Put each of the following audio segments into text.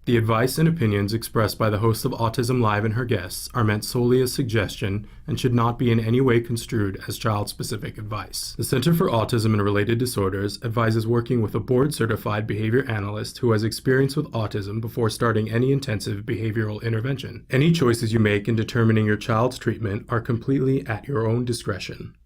The advice and opinions expressed by the host of Autism Live and her guests are meant solely as suggestion and should not be in any way construed as child-specific advice. The Center for Autism and Related Disorders advises working with a board-certified behavior analyst who has experience with autism before starting any intensive behavioral intervention. Any choices you make in determining your child's treatment are completely at your own discretion.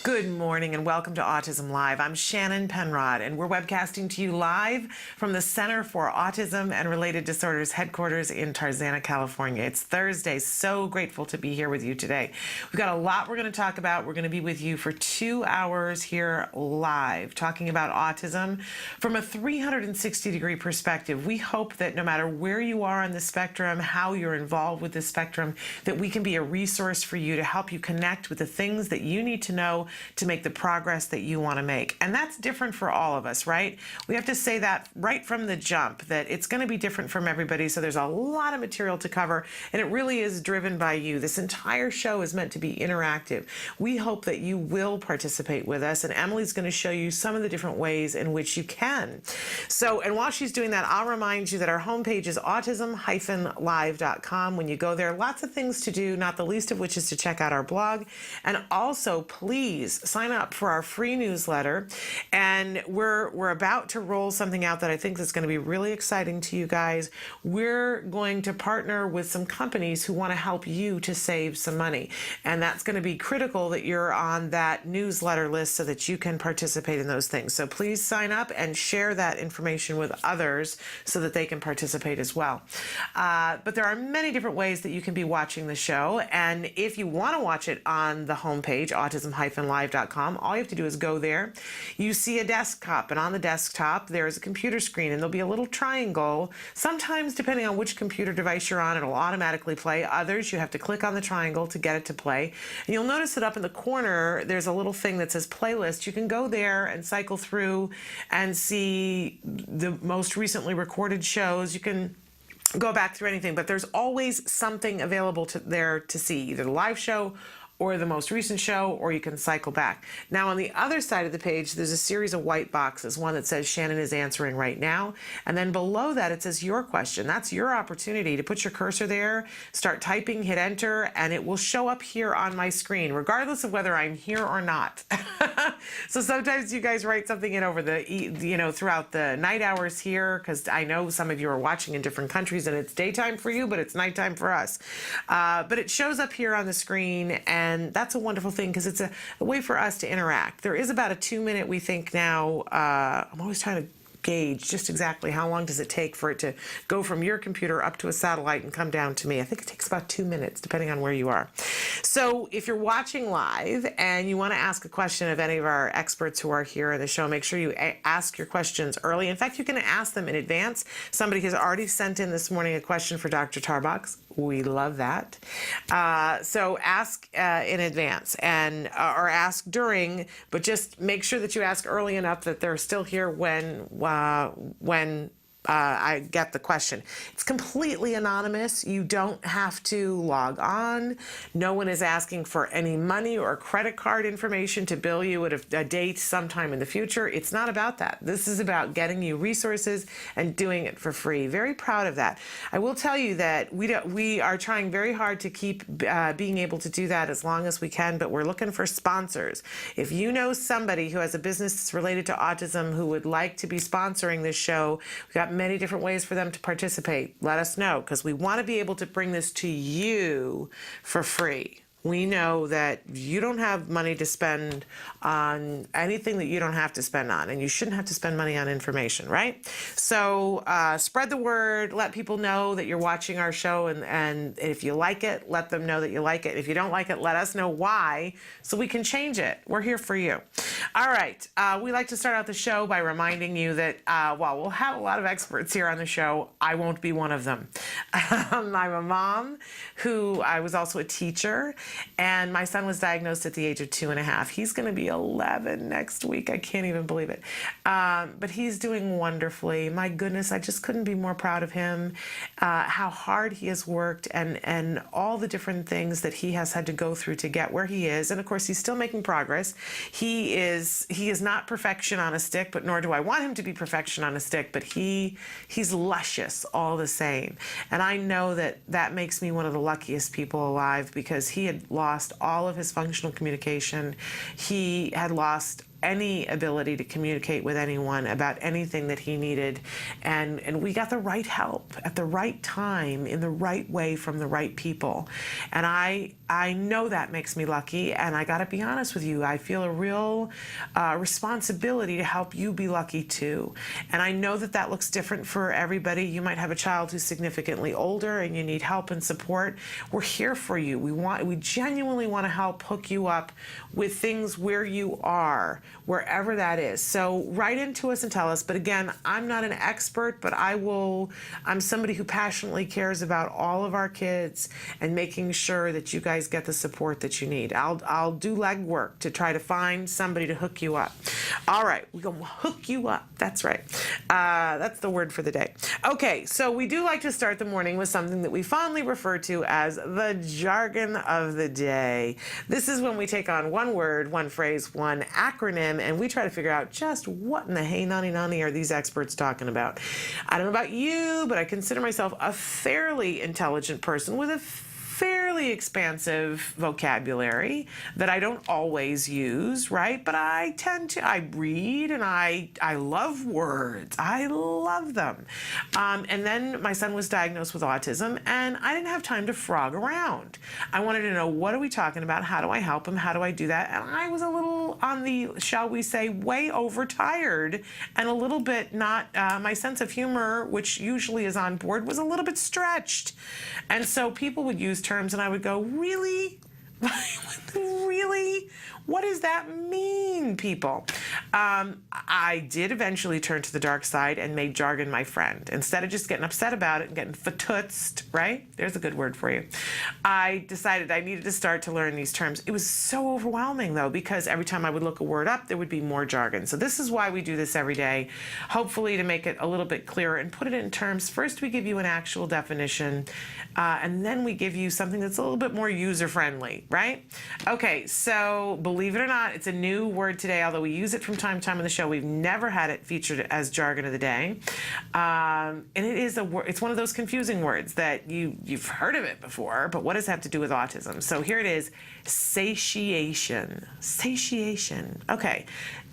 Good morning and welcome to Autism Live. I'm Shannon Penrod and we're webcasting to you live from the Center for Autism and Related Disorders headquarters in Tarzana, California. It's Thursday. So grateful to be here with you today. We've got a lot we're going to talk about. We're going to be with you for 2 hours here live talking about autism from a 360-degree perspective. We hope that no matter where you are on the spectrum, how you're involved with the spectrum, that we can be a resource for you to help you connect with the things that you need to know to make the progress that you want to make. And that's different for all of us, right? We have to say that right from the jump, that it's going to be different from everybody. So there's a lot of material to cover, and it really is driven by you. This entire show is meant to be interactive. We hope that you will participate with us, and Emily's going to show you some of the different ways in which you can. So, and while she's doing that, I'll remind you that our homepage is autism-live.com. When you go there, lots of things to do, not the least of which is to check out our blog. And also, please sign up for our free newsletter. And we're about to roll something out that I think is going to be really exciting to you guys. We're going to partner with some companies who want to help you to save some money. And that's going to be critical that you're on that newsletter list so that you can participate in those things. So please sign up and share that information with others so that they can participate as well. But there are many different ways that you can be watching the show. And if you want to watch it on the homepage, autism-live.com, all you have to do is go there. You see a desktop, and on the desktop there's a computer screen, and there'll be a little triangle. Sometimes, depending on which computer device you're on, it'll automatically play. Others, you have to click on the triangle to get it to play. And you'll notice that up in the corner there's a little thing that says playlist. You can go there and cycle through and see the most recently recorded shows. You can go back through anything, but there's always something available there to see, either the live show or the most recent show, or you can cycle back. Now on the other side of the page, there's a series of white boxes, one that says Shannon is answering right now, and then below that it says your question. That's your opportunity to put your cursor there, start typing, hit enter, and it will show up here on my screen, regardless of whether I'm here or not. So sometimes you guys write something in over the, throughout the night hours here, because I know some of you are watching in different countries and it's daytime for you, but it's nighttime for us. But it shows up here on the screen, and that's a wonderful thing because it's a way for us to interact. There is about a 2-minute, we think now, I'm always trying to gauge just exactly how long does it take for it to go from your computer up to a satellite and come down to me. I think it takes about 2 minutes depending on where you are. So if you're watching live and you want to ask a question of any of our experts who are here in the show, make sure you ask your questions early. In fact, you can ask them in advance. Somebody has already sent in this morning a question for Dr. Tarbox. We love that. So ask in advance and or ask during, but just make sure that you ask early enough that they're still here when I get the question. It's completely anonymous. You don't have to log on. No one is asking for any money or credit card information to bill you at a date sometime in the future. It's not about that. This is about getting you resources and doing it for free. Very proud of that. I will tell you that we are trying very hard to keep being able to do that as long as we can, but we're looking for sponsors. If you know somebody who has a business that's related to autism who would like to be sponsoring this show, we've got many different ways for them to participate. Let us know, because we want to be able to bring this to you for free. We know that you don't have money to spend on anything that you don't have to spend on, and you shouldn't have to spend money on information, right? So spread the word, let people know that you're watching our show, and if you like it, let them know that you like it. If you don't like it, let us know why so we can change it. We're here for you. All right, we like to start out the show by reminding you that while we'll have a lot of experts here on the show, I won't be one of them. I'm a mom who I was also a teacher, and my son was diagnosed at the age of 2.5. He's going to be 11 next week. I can't even believe it. But he's doing wonderfully. My goodness, I just couldn't be more proud of him, how hard he has worked, and all the different things that he has had to go through to get where he is. And of course, he's still making progress. He is not perfection on a stick, but nor do I want him to be perfection on a stick, but he's luscious all the same. And I know that makes me one of the luckiest people alive, because he had lost all of his functional communication. He had lost any ability to communicate with anyone about anything that he needed, and we got the right help at the right time in the right way from the right people. And I know that makes me lucky, and I gotta be honest with you, I feel a real responsibility to help you be lucky too. And I know that looks different for everybody. You might have a child who's significantly older and you need help and support. We're here for you. We genuinely want to help hook you up with things where you are, wherever that is. So write into us and tell us. But again, I'm not an expert, but I'm somebody who passionately cares about all of our kids and making sure that you guys get the support that you need. I'll do legwork to try to find somebody to hook you up. All right, we're gonna hook you up. That's right. That's the word for the day. Okay, so we do like to start the morning with something that we fondly refer to as the jargon of the day. This is when we take on one word, one phrase, one acronym, and we try to figure out just what in the hey nani nani are these experts talking about. I don't know about you, but I consider myself a fairly intelligent person with a fairly expansive vocabulary that I don't always use, right? But I read, and I love words. I love them. And then my son was diagnosed with autism, and I didn't have time to frog around. I wanted to know, what are we talking about? How do I help him? How do I do that? And I was a little on the, shall we say, way overtired, and a little bit not, my sense of humor, which usually is on board, was a little bit stretched. And so people would use terms, and I would go, really? Really? What does that mean, people? I did eventually turn to the dark side and made jargon my friend. Instead of just getting upset about it and getting fatutzed, right? There's a good word for you. I decided I needed to start to learn these terms. It was so overwhelming, though, because every time I would look a word up, there would be more jargon. So this is why we do this every day, hopefully to make it a little bit clearer and put it in terms. First, we give you an actual definition, and then we give you something that's a little bit more user-friendly, right? Okay, so believe it or not, it's a new word today, although we use it from time to time on the show. We've never had it featured as jargon of the day. And it is it's one of those confusing words that you've heard of it before, but what does it have to do with autism? So here it is, satiation. Satiation. Okay.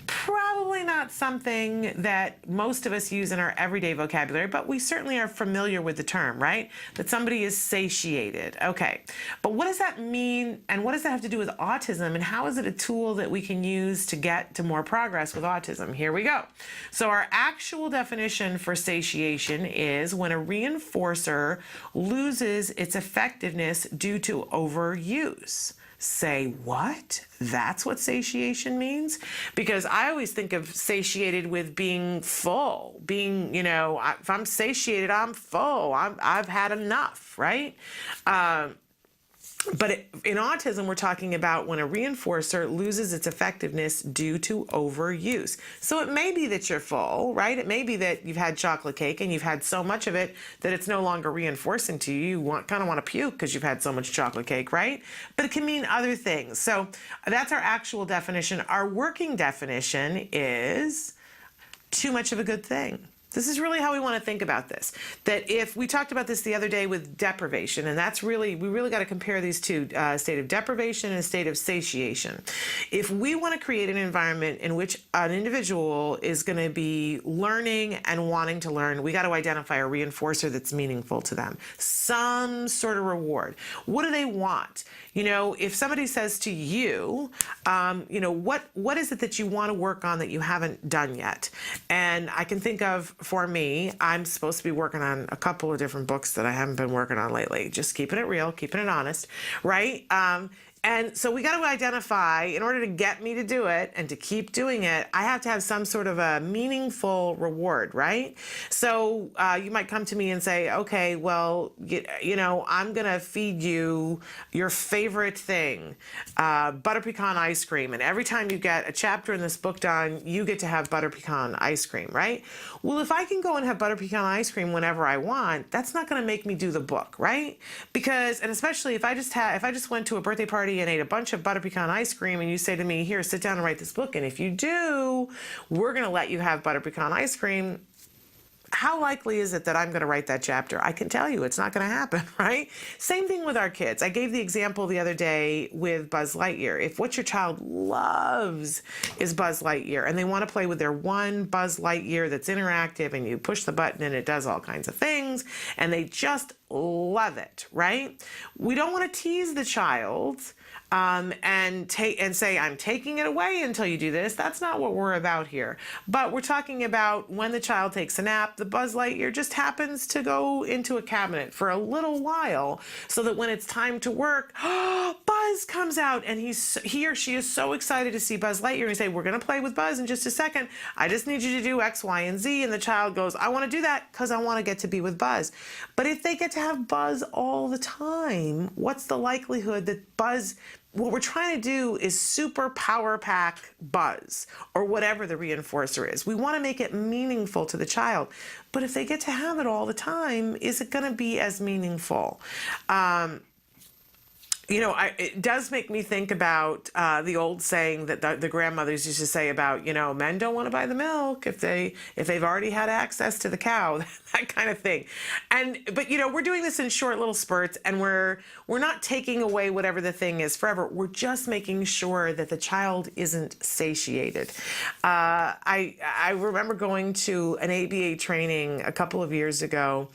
Probably not something that most of us use in our everyday vocabulary, but we certainly are familiar with the term, right? That somebody is satiated. Okay, but what does that mean, and what does that have to do with autism, and how is it a tool that we can use to get to more progress with autism? Here we go. So our actual definition for satiation is when a reinforcer loses its effectiveness due to overuse. Say what? That's what satiation means? Because I always think of satiated with being full, being, if I'm satiated, I'm full. I've had enough, right? But in autism, we're talking about when a reinforcer loses its effectiveness due to overuse. So it may be that you're full, right? It may be that you've had chocolate cake and you've had so much of it that it's no longer reinforcing to you. You kind of want to puke because you've had so much chocolate cake, right? But it can mean other things. So that's our actual definition. Our working definition is too much of a good thing. This is really how we want to think about this. That if we talked about this the other day with deprivation, and that's really, we really got to compare these two, a state of deprivation and a state of satiation. If we want to create an environment in which an individual is going to be learning and wanting to learn, we got to identify a reinforcer that's meaningful to them. Some sort of reward. What do they want? You know, if somebody says to you, you know, what is it that you want to work on that you haven't done yet? And I can think of, for me, I'm supposed to be working on a couple of different books that I haven't been working on lately. Just keeping it real, keeping it honest, right? And so we got to identify, in order to get me to do it and to keep doing it, I have to have some sort of a meaningful reward, right? So you might come to me and say, okay, well, you know, I'm going to feed you your favorite thing, butter pecan ice cream. And every time you get a chapter in this book done, you get to have butter pecan ice cream, right? Well, if I can go and have butter pecan ice cream whenever I want, that's not going to make me do the book, right? Because, and especially if I just went to a birthday party and ate a bunch of butter pecan ice cream and you say to me, here, sit down and write this book, and if you do, we're going to let you have butter pecan ice cream, how likely is it that I'm going to write that chapter? I can tell you it's not going to happen, right? Same thing with our kids. I gave the example the other day with Buzz Lightyear. If what your child loves is Buzz Lightyear and they want to play with their one Buzz Lightyear that's interactive and you push the button and it does all kinds of things and they just love it, right? We don't want to tease the child and say, I'm taking it away until you do this. That's not what we're about here. But we're talking about when the child takes a nap, the Buzz Lightyear just happens to go into a cabinet for a little while so that when it's time to work, Buzz comes out and he or she is so excited to see Buzz Lightyear. And we say, we're going to play with Buzz in just a second. I just need you to do X, Y, and Z. And the child goes, I want to do that because I want to get to be with Buzz. But if they get to have Buzz all the time, what's the likelihood that Buzz... What we're trying to do is super power pack Buzz or whatever the reinforcer is. We want to make it meaningful to the child. But if they get to have it all the time, is it going to be as meaningful? You know, it does make me think about the old saying that the grandmothers used to say about, you know, men don't want to buy the milk if they've already had access to the cow, that kind of thing. But you know, we're doing this in short little spurts, and we're not taking away whatever the thing is forever. We're just making sure that the child isn't satiated. I remember going to an ABA training a couple of years ago,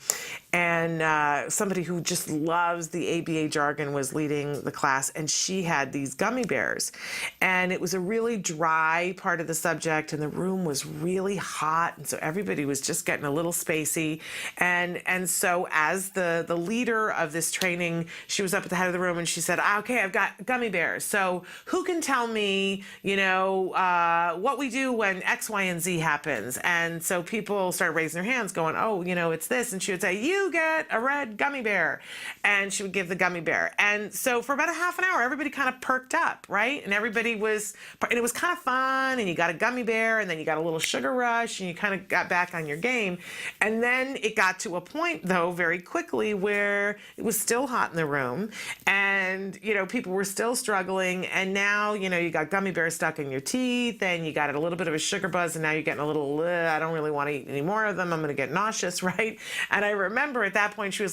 and somebody who just loves the ABA jargon was leading the class, and she had these gummy bears, and it was a really dry part of the subject, and the room was really hot, and so everybody was just getting a little spacey, and so as the leader of this training, she was up at the head of the room, and she said, okay, I've got gummy bears, so who can tell me, you know, what we do when X, Y, and Z happens? And so people started raising their hands going, oh, you know, it's this, and she would say, you get a red gummy bear, and she would give the gummy bear. And so for about a half an hour, everybody kind of perked up, right? And it was kind of fun, and you got a gummy bear, and then you got a little sugar rush, and you kind of got back on your game. And then it got to a point, though, very quickly where it was still hot in the room, and, you know, people were still struggling, and now, you know, you got gummy bears stuck in your teeth, and you got a little bit of a sugar buzz, and now you're getting a little, I don't really want to eat any more of them, I'm going to get nauseous, right? And I remember at that point, she would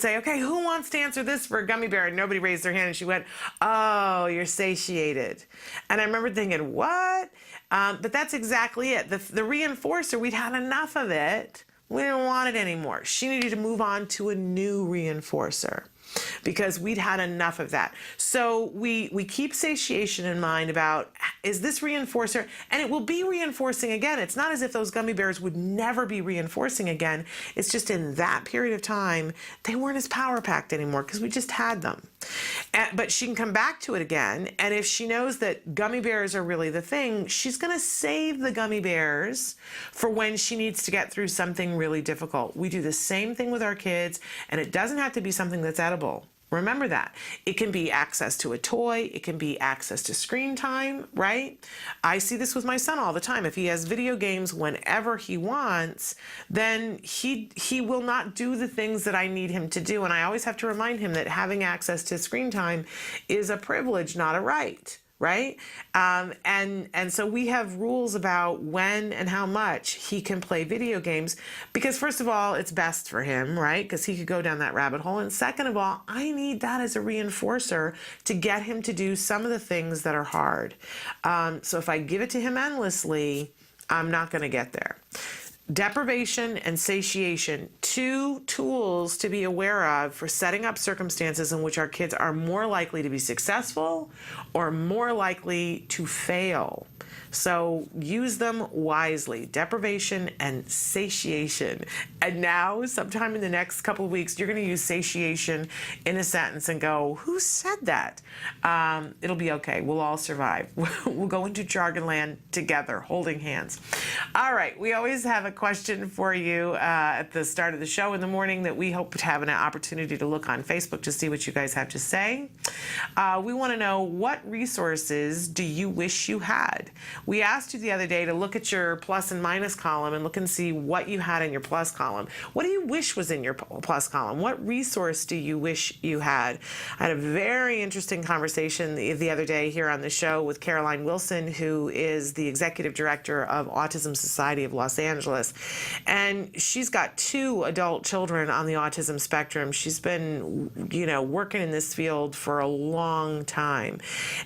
say, okay, who wants to answer this for a gummy bear? And nobody raised their hand, and she went, oh, you're satiated. And I remember thinking, what? But that's exactly it. The reinforcer, we'd had enough of it. We didn't want it anymore. She needed to move on to a new reinforcer because we'd had enough of that. So we keep satiation in mind about, is this reinforcer? And it will be reinforcing again. It's not as if those gummy bears would never be reinforcing again. It's just in that period of time, they weren't as power-packed anymore because we just had them. But she can come back to it again. And if she knows that gummy bears are really the thing, she's going to save the gummy bears for when she needs to get through something really difficult. We do the same thing with our kids, and it doesn't have to be something that's edible. Remember that. It can be access to a toy. It can be access to screen time, right? I see this with my son all the time. If he has video games whenever he wants, then he will not do the things that I need him to do. And I always have to remind him that having access to screen time is a privilege, not a right. right? And so we have rules about when and how much he can play video games, because first of all, it's best for him, right? Because he could go down that rabbit hole. And second of all, I need that as a reinforcer to get him to do some of the things that are hard. So if I give it to him endlessly, I'm not going to get there. Deprivation and satiation, two tools to be aware of for setting up circumstances in which our kids are more likely to be successful or more likely to fail. So use them wisely, deprivation and satiation. And now, sometime in the next couple of weeks, you're going to use satiation in a sentence and go, who said that? It'll be okay. We'll all survive. We'll go into jargon land together, holding hands. All right. We always have a question for you at the start of the show in the morning that we hope to have an opportunity to look on Facebook to see what you guys have to say. We want to know, what resources do you wish you had? We asked you the other day to look at your plus and minus column and look and see what you had in your plus column. What do you wish was in your plus column? What resource do you wish you had? I had a very interesting conversation the other day here on the show with Caroline Wilson, who is the executive director of Autism Society of Los Angeles. And she's got 2 adult children on the autism spectrum. She's been, working in this field for a long time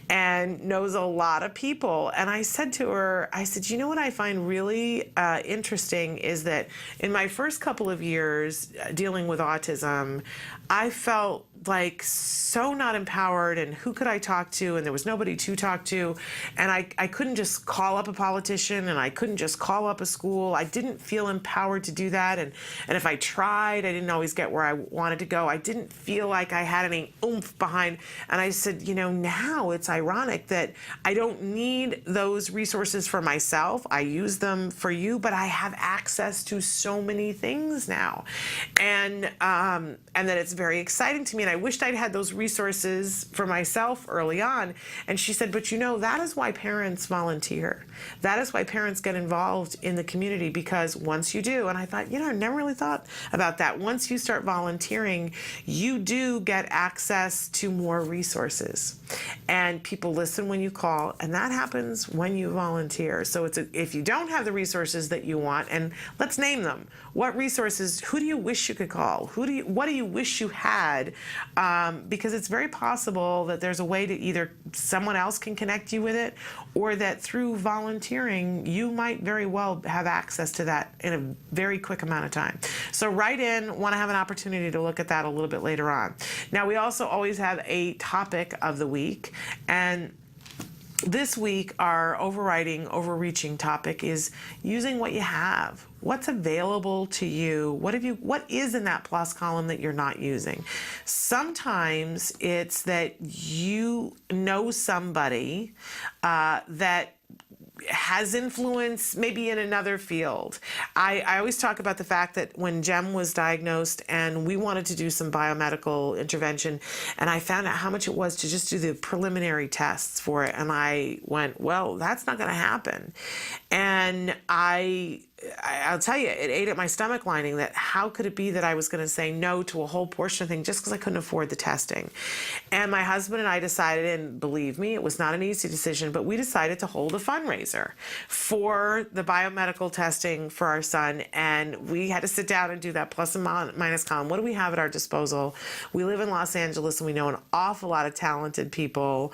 and knows a lot of people. And I said to her, you know what I find really interesting is that in my first couple of years dealing with autism, I felt like so not empowered, and who could I talk to, and there was nobody to talk to, and I couldn't just call up a politician, and I couldn't just call up a school. I didn't feel empowered to do that, and if I tried, I didn't always get where I wanted to go. I didn't feel like I had any oomph behind, and I said, now it's ironic that I don't need those resources for myself. I use them for you, but I have access to so many things now, and that it's very exciting to me, and I wished I'd had those resources for myself early on. And she said, but that is why parents volunteer. That is why parents get involved in the community, because once you do, and I thought, I never really thought about that. Once you start volunteering, you do get access to more resources. And people listen when you call, and that happens when you volunteer. So if you don't have the resources that you want, and let's name them. What resources, who do you wish you could call? What do you wish you had? Because it's very possible that there's a way to either someone else can connect you with it, or that through volunteering, you might very well have access to that in a very quick amount of time. So write in, want to have an opportunity to look at that a little bit later on. Now, we also always have a topic of the week, and this week, our overreaching topic is using what you have. What's available to you? What is in that plus column that you're not using? Sometimes it's that you know somebody that has influence maybe in another field. I always talk about the fact that when Jem was diagnosed and we wanted to do some biomedical intervention, and I found out how much it was to just do the preliminary tests for it, and I went, well, that's not going to happen. And I'll tell you, it ate at my stomach lining that how could it be that I was going to say no to a whole portion of things just because I couldn't afford the testing. And my husband and I decided, and believe me, it was not an easy decision, but we decided to hold a fundraiser for the biomedical testing for our son. And we had to sit down and do that plus and minus column. What do we have at our disposal? We live in Los Angeles, and we know an awful lot of talented people,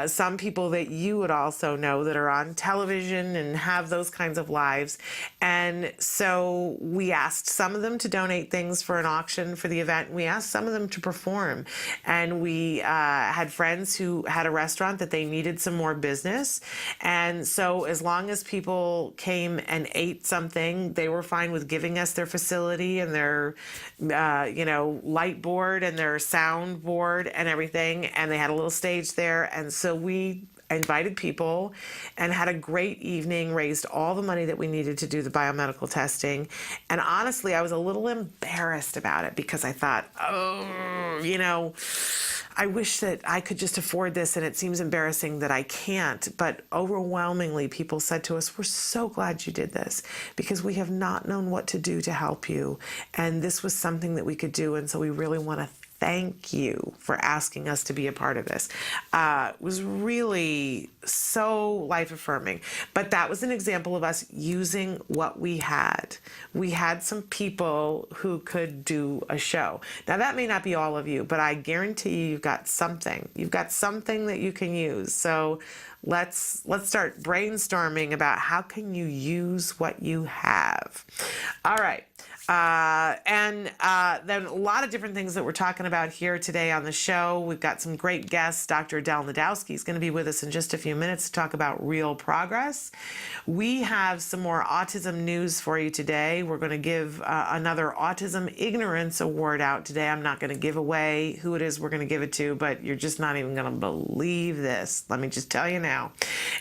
some people that you would also know that are on television and have those kinds of lives. And so we asked some of them to donate things for an auction for the event. We asked some of them to perform. And we had friends who had a restaurant that they needed some more business. And so as long as people came and ate something, they were fine with giving us their facility and their, light board and their sound board and everything. And they had a little stage there. And so we invited people and had a great evening, raised all the money that we needed to do the biomedical testing. And honestly, I was a little embarrassed about it because I thought, I wish that I could just afford this, and it seems embarrassing that I can't. But overwhelmingly, people said to us, we're so glad you did this because we have not known what to do to help you. And this was something that we could do. And so we really want to thank you for asking us to be a part of this. Was really so life affirming. But that was an example of us using what we had. We had some people who could do a show. Now that may not be all of you, but I guarantee you've got something. You've got something that you can use. So let's start brainstorming about how can you use what you have. All right. And then a lot of different things that we're talking about here today on the show. We've got some great guests. Dr. Adel Najdowski is going to be with us in just a few minutes to talk about real progress. We have some more autism news for you today. We're going to give another Autism Ignorance Award out today. I'm not going to give away who it is we're going to give it to, but you're just not even going to believe this. Let me just tell you now.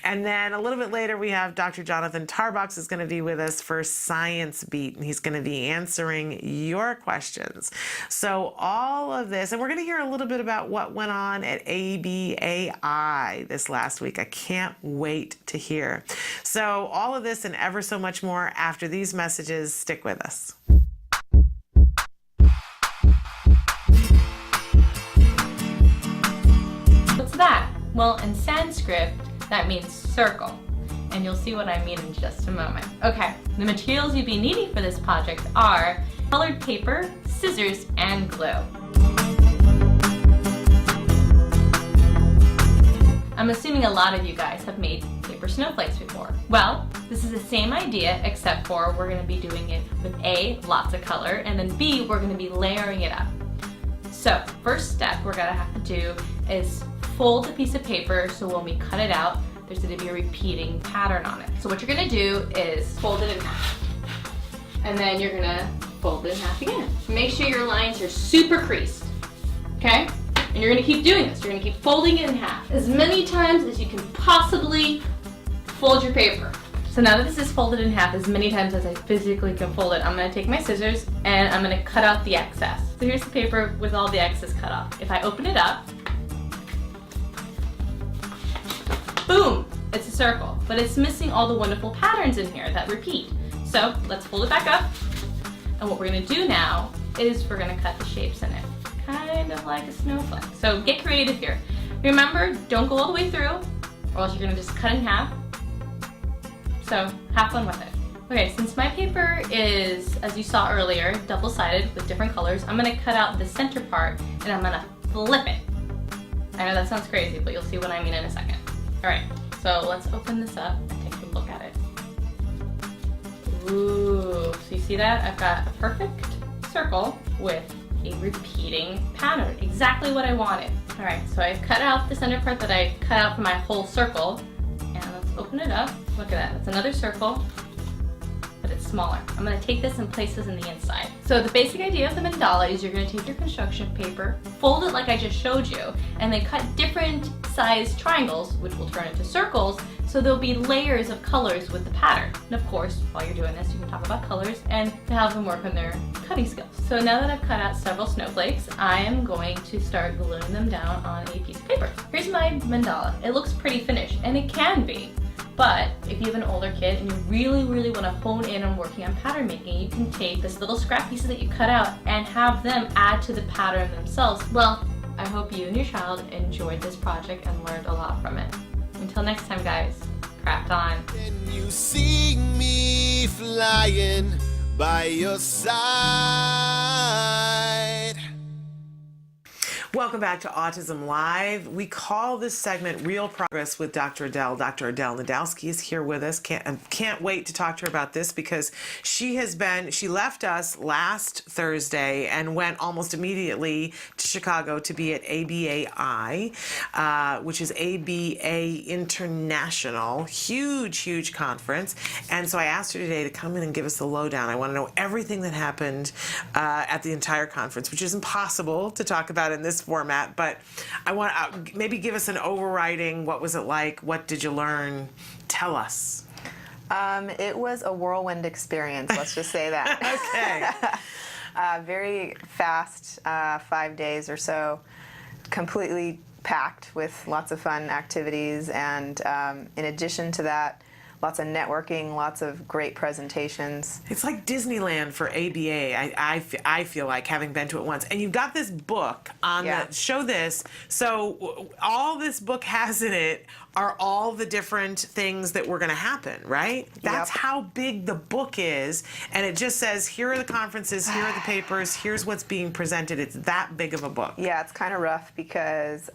And then a little bit later, we have Dr. Jonathan Tarbox is going to be with us for Science Beat, and he's going to be answering your questions. So all of this, and we're going to hear a little bit about what went on at ABAI this last week. I can't wait to hear. So all of this and ever so much more after these messages. Stick with us. What's that? Well, in Sanskrit, that means circle. And you'll see what I mean in just a moment. Okay, the materials you'll be needing for this project are colored paper, scissors, and glue. I'm assuming a lot of you guys have made paper snowflakes before. Well, this is the same idea, except for we're going to be doing it with A, lots of color, and then B, we're going to be layering it up. So, first step we're going to have to do is fold a piece of paper so when we cut it out, there's going to be a repeating pattern on it. So what you're going to do is fold it in half. And then you're going to fold it in half again. Make sure your lines are super creased. Okay? And you're going to keep doing this. You're going to keep folding it in half as many times as you can possibly fold your paper. So now that this is folded in half as many times as I physically can fold it, I'm going to take my scissors and I'm going to cut out the excess. So here's the paper with all the excess cut off. If I open it up, boom, it's a circle, but it's missing all the wonderful patterns in here that repeat. So let's fold it back up. And what we're gonna do now is we're gonna cut the shapes in it, kind of like a snowflake. So get creative here. Remember, don't go all the way through, or else you're gonna just cut in half. So have fun with it. Okay, since my paper is, as you saw earlier, double-sided with different colors, I'm gonna cut out the center part and I'm gonna flip it. I know that sounds crazy, but you'll see what I mean in a second. All right, so let's open this up and take a look at it. Ooh, so you see that? I've got a perfect circle with a repeating pattern, exactly what I wanted. All right, so I've cut out the center part that I cut out for my whole circle, and let's open it up. Look at that, it's another circle, but it's smaller. I'm gonna take this and place this in the inside. So the basic idea of the mandala is you're gonna take your construction paper, fold it like I just showed you, and then cut different sized triangles, which will turn into circles, so there'll be layers of colors with the pattern. And of course, while you're doing this, you can talk about colors and have them work on their cutting skills. So now that I've cut out several snowflakes, I am going to start gluing them down on a piece of paper. Here's my mandala. It looks pretty finished, and it can be. But if you have an older kid and you really, really want to hone in on working on pattern making, you can take this little scrap pieces that you cut out and have them add to the pattern themselves. Well, I hope you and your child enjoyed this project and learned a lot from it. Until next time, guys, craft on. Can you see me flying by your side? Welcome back to Autism Live. We call this segment Real Progress with Dr. Adel. Dr. Adel Najdowski is here with us. Can't wait to talk to her about this because she left us last Thursday and went almost immediately to Chicago to be at ABAI, which is ABA International. Huge conference. And so I asked her today to come in and give us the lowdown. I want to know everything that happened at the entire conference, which is impossible to talk about in this format, but I want maybe give us an overriding. What was it like? What did you learn? Tell us. It was a whirlwind experience, let's just say that. Okay. Very fast, 5 days or so, completely packed with lots of fun activities, and in addition to that, lots of networking, lots of great presentations. It's like Disneyland for ABA. I feel like, having been to it once. And you've got this book on the show this. So all this book has in it are all the different things that were going to happen, right? That's how big the book is. And it just says, here are the conferences, here are the papers, here's what's being presented. It's that big of a book. Yeah, it's kind of rough because,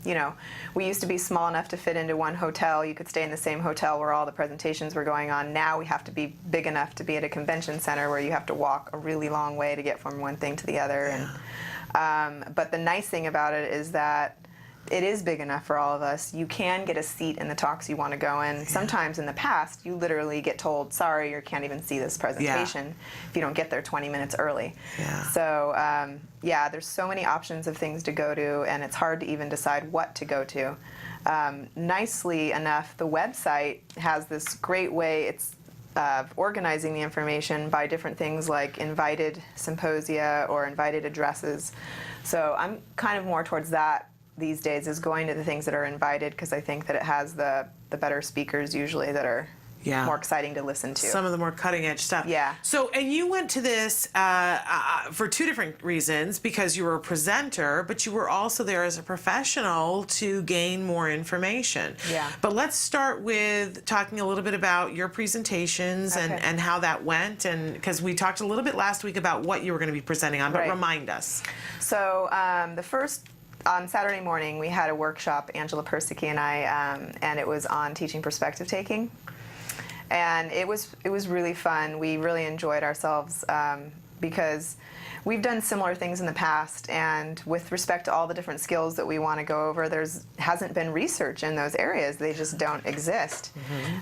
you know, we used to be small enough to fit into one hotel. You could stay in the same hotel where all the presentations were going on. Now we have to be big enough to be at a convention center where you have to walk a really long way to get from one thing to the other. And, but the nice thing about it is that it is big enough for all of us. You can get a seat in the talks you want to go in. Sometimes in the past, you literally get told, sorry, you can't even see this presentation if you don't get there 20 minutes early. So, yeah, there's so many options of things to go to, and it's hard to even decide what to go to. Nicely enough, the website has this great way of organizing the information by different things like invited symposia or invited addresses. So I'm kind of more towards that these days, is going to the things that are invited, because I think that it has the better speakers usually that are more exciting to listen to. Some of the more cutting edge stuff. So, and you went to this for two different reasons, because you were a presenter, but you were also there as a professional to gain more information. But let's start with talking a little bit about your presentations and how that went, and because we talked a little bit last week about what you were going to be presenting on, but remind us. So on Saturday morning, we had a workshop, Angela Persicki and I, and it was on teaching perspective taking. And it was really fun. We really enjoyed ourselves because we've done similar things in the past, and with respect to all the different skills that we want to go over, hasn't been research in those areas. They just don't exist.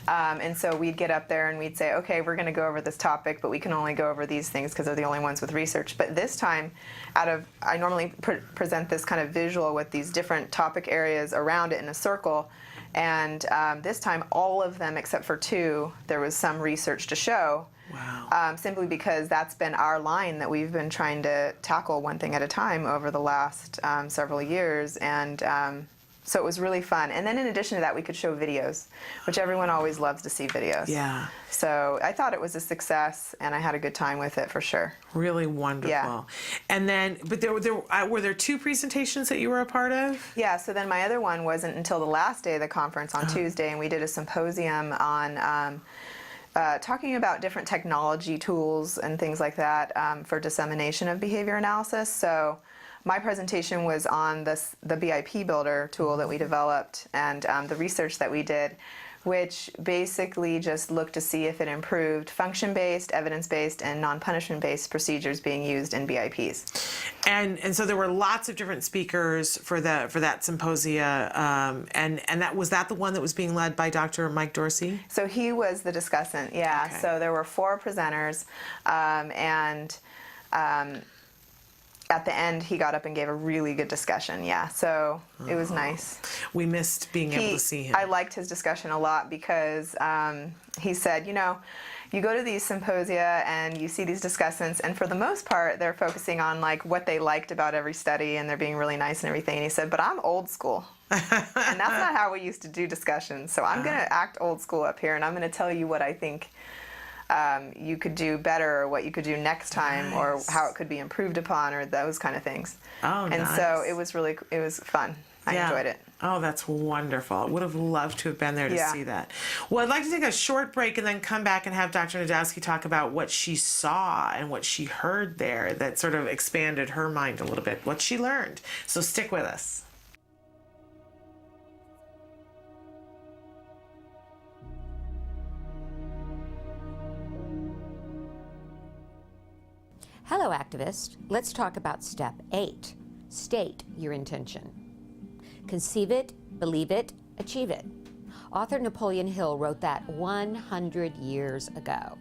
And so we'd get up there and we'd say, okay, we're going to go over this topic, but we can only go over these things because they're the only ones with research. But this time, I normally present this kind of visual with these different topic areas around it in a circle. And this time, all of them except for two, there was some research to show. Simply because that's been our line that we've been trying to tackle one thing at a time over the last several years. And so it was really fun. And then in addition to that, we could show videos, which everyone always loves to see videos. So I thought it was a success, and I had a good time with it for sure. Really wonderful. And then, but were there two presentations that you were a part of? Yeah, so then my other one wasn't until the last day of the conference on Tuesday, and we did a symposium on talking about different technology tools and things like that for dissemination of behavior analysis. So my presentation was on the BIP builder tool that we developed and the research that we did, which basically just looked to see if it improved function-based, evidence-based, and non-punishment-based procedures being used in BIPs. And so there were lots of different speakers for that symposia, and was that the one that was being led by Dr. Mike Dorsey? So he was the discussant, So there were 4 presenters, and at the end, he got up and gave a really good discussion. So it was nice. We missed being able to see him. I liked his discussion a lot because he said, you know, you go to these symposia and you see these discussants, and for the most part, they're focusing on like what they liked about every study, and they're being really nice and everything. And he said, but I'm old school. And that's not how we used to do discussions. So I'm going to act old school up here, and I'm going to tell you what I think you could do better, or what you could do next time, or how it could be improved upon, or those kind of things. And so it was fun. I enjoyed it. Oh, that's wonderful. I would have loved to have been there to see that. Well, I'd like to take a short break and then come back and have Dr. Najdowski talk about what she saw and what she heard there that sort of expanded her mind a little bit, what she learned. So stick with us. Hello, activist. Let's talk about step 8. State your intention. Conceive it, believe it, achieve it. Author Napoleon Hill wrote that 100 years ago.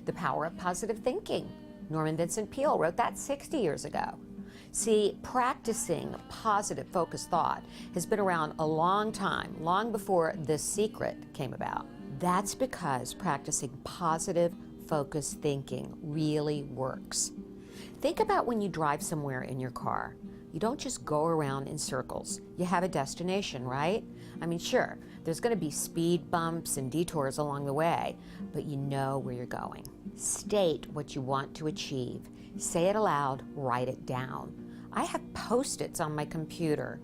The Power of Positive Thinking. Norman Vincent Peale wrote that 60 years ago. See, practicing positive focused thought has been around a long time, long before The Secret came about. That's because practicing positive focused thinking really works. Think about when you drive somewhere in your car. You don't just go around in circles. You have a destination, right? I mean, sure, there's going to be speed bumps and detours along the way, but you know where you're going. State what you want to achieve. Say it aloud, write it down. I have Post-its on my computer.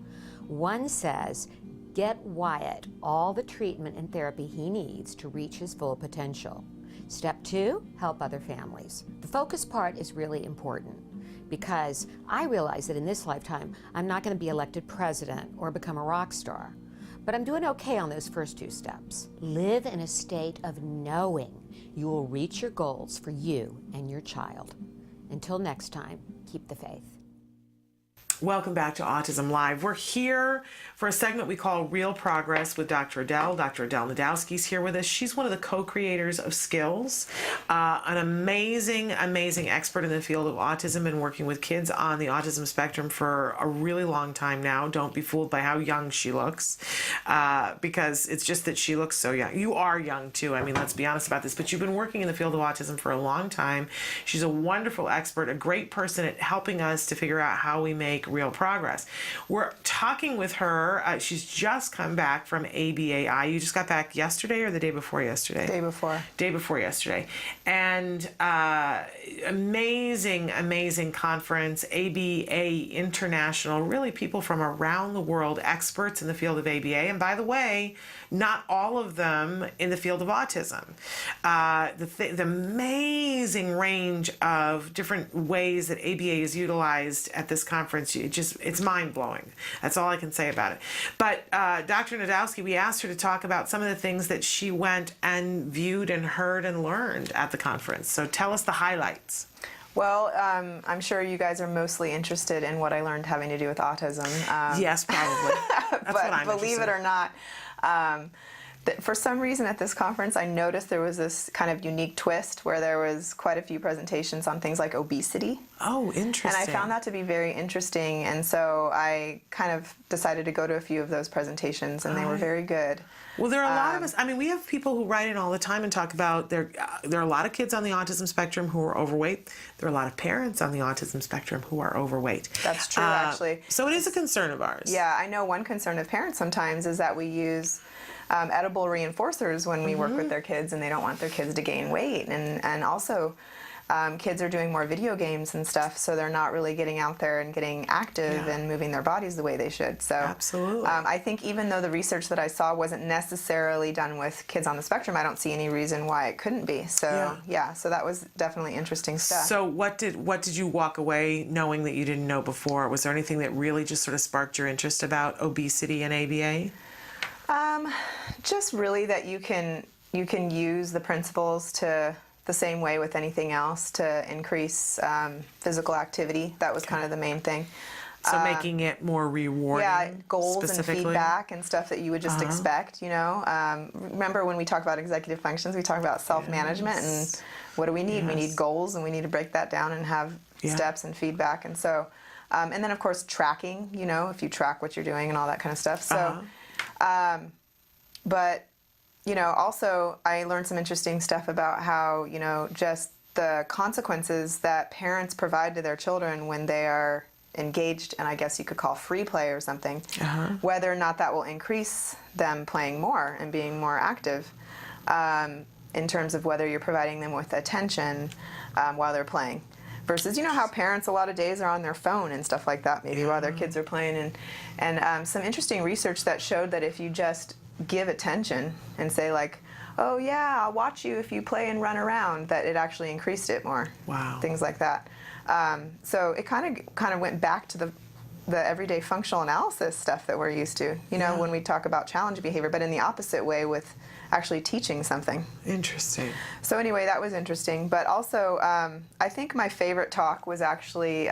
One says, get Wyatt all the treatment and therapy he needs to reach his full potential. Step 2, help other families. The focus part is really important because I realize that in this lifetime, I'm not going to be elected president or become a rock star. But I'm doing okay on those first 2 steps. Live in a state of knowing you will reach your goals for you and your child. Until next time, keep the faith. Welcome back to Autism Live. We're here for a segment we call Real Progress with Dr. Adel. Dr. Adel Najdowski is here with us. She's one of the co-creators of Skills, an amazing, amazing expert in the field of autism and working with kids on the autism spectrum for a really long time now. Don't be fooled by how young she looks, because it's just that she looks so young. You are young too. I mean, let's be honest about this, but you've been working in the field of autism for a long time. She's a wonderful expert, a great person at helping us to figure out how we make real progress. We're talking with her. She's just come back from ABAI. You just got back yesterday or the day before yesterday? Day before. Day before yesterday. And amazing, amazing conference, ABAI International, really people from around the world, experts in the field of ABA. And by the way, not all of them in the field of autism. The amazing range of different ways that ABA is utilized at this conference, it's mind-blowing. That's all I can say about it. But Dr. Najdowski, we asked her to talk about some of the things that she went and viewed and heard and learned at the conference. So tell us the highlights. Well, I'm sure you guys are mostly interested in what I learned having to do with autism. Yes, probably. That's but what I'm believe interested it or not, for some reason at this conference, I noticed there was this kind of unique twist where there was quite a few presentations on things like obesity. Oh, interesting. And I found that to be very interesting, and so I kind of decided to go to a few of those presentations, and they were very good. Well, there are a lot of us. I mean, we have people who write in all the time and talk about there are a lot of kids on the autism spectrum who are overweight. There are a lot of parents on the autism spectrum who are overweight. That's true, actually. So it is a concern of ours. Yeah, I know one concern of parents sometimes is that we use edible reinforcers when we work with their kids, and they don't want their kids to gain weight. And also, kids are doing more video games and stuff, so they're not really getting out there and getting active and moving their bodies the way they should. So absolutely. I think even though the research that I saw wasn't necessarily done with kids on the spectrum, I don't see any reason why it couldn't be. So so that was definitely interesting stuff. So what did you walk away knowing that you didn't know before? Was there anything that really just sort of sparked your interest about obesity and ABA? Just really that you can use the principles to the same way with anything else to increase physical activity. That was kind of the main thing. So making it more rewarding. Yeah, goals and feedback and stuff that you would just expect, you know. Remember when we talk about executive functions, we talk about self-management, and what do we need? We need goals, and we need to break that down and have steps and feedback. And so, and then of course tracking, you know, if you track what you're doing and all that kind of stuff. So, but, you know, also I learned some interesting stuff about how, you know, just the consequences that parents provide to their children when they are engaged, and I guess you could call free play or something, whether or not that will increase them playing more and being more active, in terms of whether you're providing them with attention while they're playing. Versus, you know how parents a lot of days are on their phone and stuff like that, maybe while their kids are playing. And some interesting research that showed that if you just give attention and say like, oh yeah, I'll watch you if you play and run around, that it actually increased it more. Wow. Things like that. So it kind of went back to the everyday functional analysis stuff that we're used to, you know, when we talk about challenge behavior, but in the opposite way with actually teaching something. Interesting. So anyway, that was interesting. But also, I think my favorite talk was actually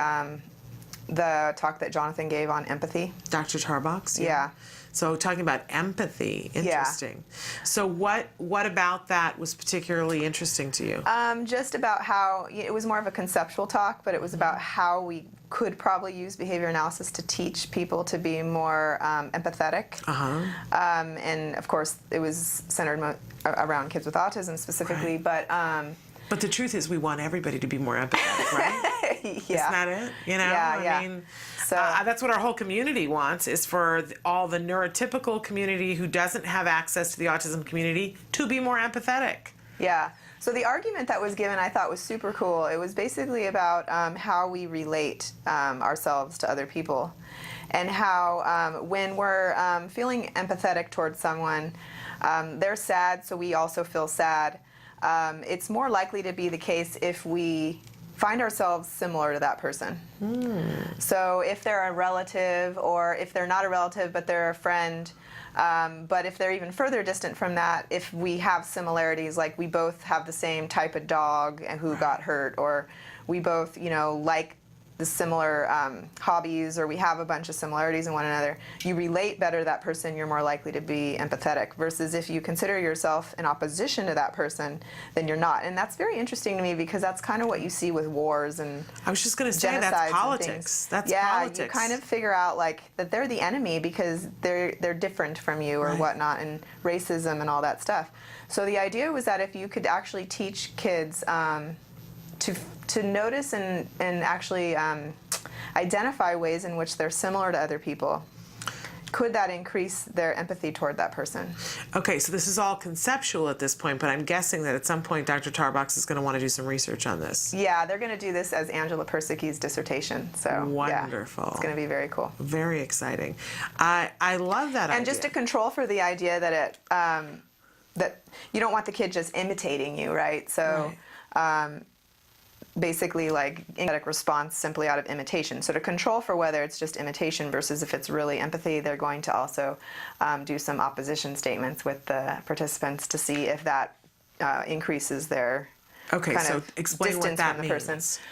the talk that Jonathan gave on empathy. Dr. Tarbox? Yeah. So talking about empathy, interesting. Yeah. So what about that was particularly interesting to you? Just about how, it was more of a conceptual talk, but it was about how we could probably use behavior analysis to teach people to be more empathetic. And of course, it was centered around kids with autism specifically, but the truth is we want everybody to be more empathetic, right? Isn't that it? You know, Yeah. I mean, So- that's what our whole community wants, is for all the neurotypical community who doesn't have access to the autism community to be more empathetic. Yeah. So the argument that was given, I thought, was super cool. It was basically about how we relate ourselves to other people, and how when we're feeling empathetic towards someone, they're sad, so we also feel sad. It's more likely to be the case if we find ourselves similar to that person. So if they're a relative, or if they're not a relative but they're a friend, but if they're even further distant from that, if we have similarities, like we both have the same type of dog who got hurt, or we both, like the similar hobbies, or we have a bunch of similarities in one another, you relate better to that person, you're more likely to be empathetic, versus if you consider yourself in opposition to that person, then you're not. And that's very interesting to me, because that's kind of what you see with wars and I was just going to say, genocides that's and politics. things. That's yeah, politics. you kind of figure out that they're the enemy because they're different from you, or whatnot, and racism and all that stuff. So the idea was that if you could actually teach kids to notice and actually identify ways in which they're similar to other people, could that increase their empathy toward that person? Okay, so this is all conceptual at this point, but I'm guessing that at some point Dr. Tarbox is going to want to do some research on this. Yeah, they're going to do this as Angela Persicki's dissertation. So Wonderful. Yeah, it's going to be very cool. Very exciting. I love that idea. And just to control for the idea that that you don't want the kid just imitating you, right? So. Basically, like empathetic response simply out of imitation. So to control for whether it's just imitation versus if it's really empathy, they're going to also do some opposition statements with the participants to see if that increases their kind so of explain distance what that from the means. person.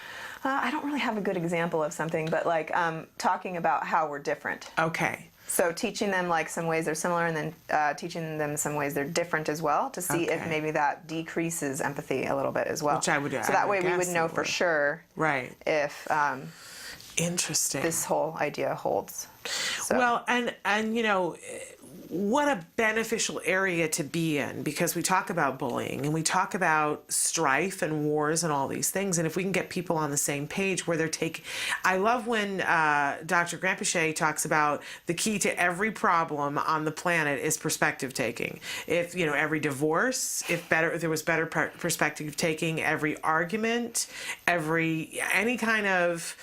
I don't really have a good example of something, but like talking about how we're different. Okay. So teaching them like some ways they're similar, and then teaching them some ways they're different as well, to see if maybe that decreases empathy a little bit as well. Which I would. So that way we would know for sure, right, if interesting this whole idea holds. So. Well, and what a beneficial area to be in, because we talk about bullying and we talk about strife and wars and all these things, and if we can get people on the same page where they're taking, I love when Dr. Grampiche talks about the key to every problem on the planet is perspective taking. If every divorce, if there was better perspective taking, every argument, any kind of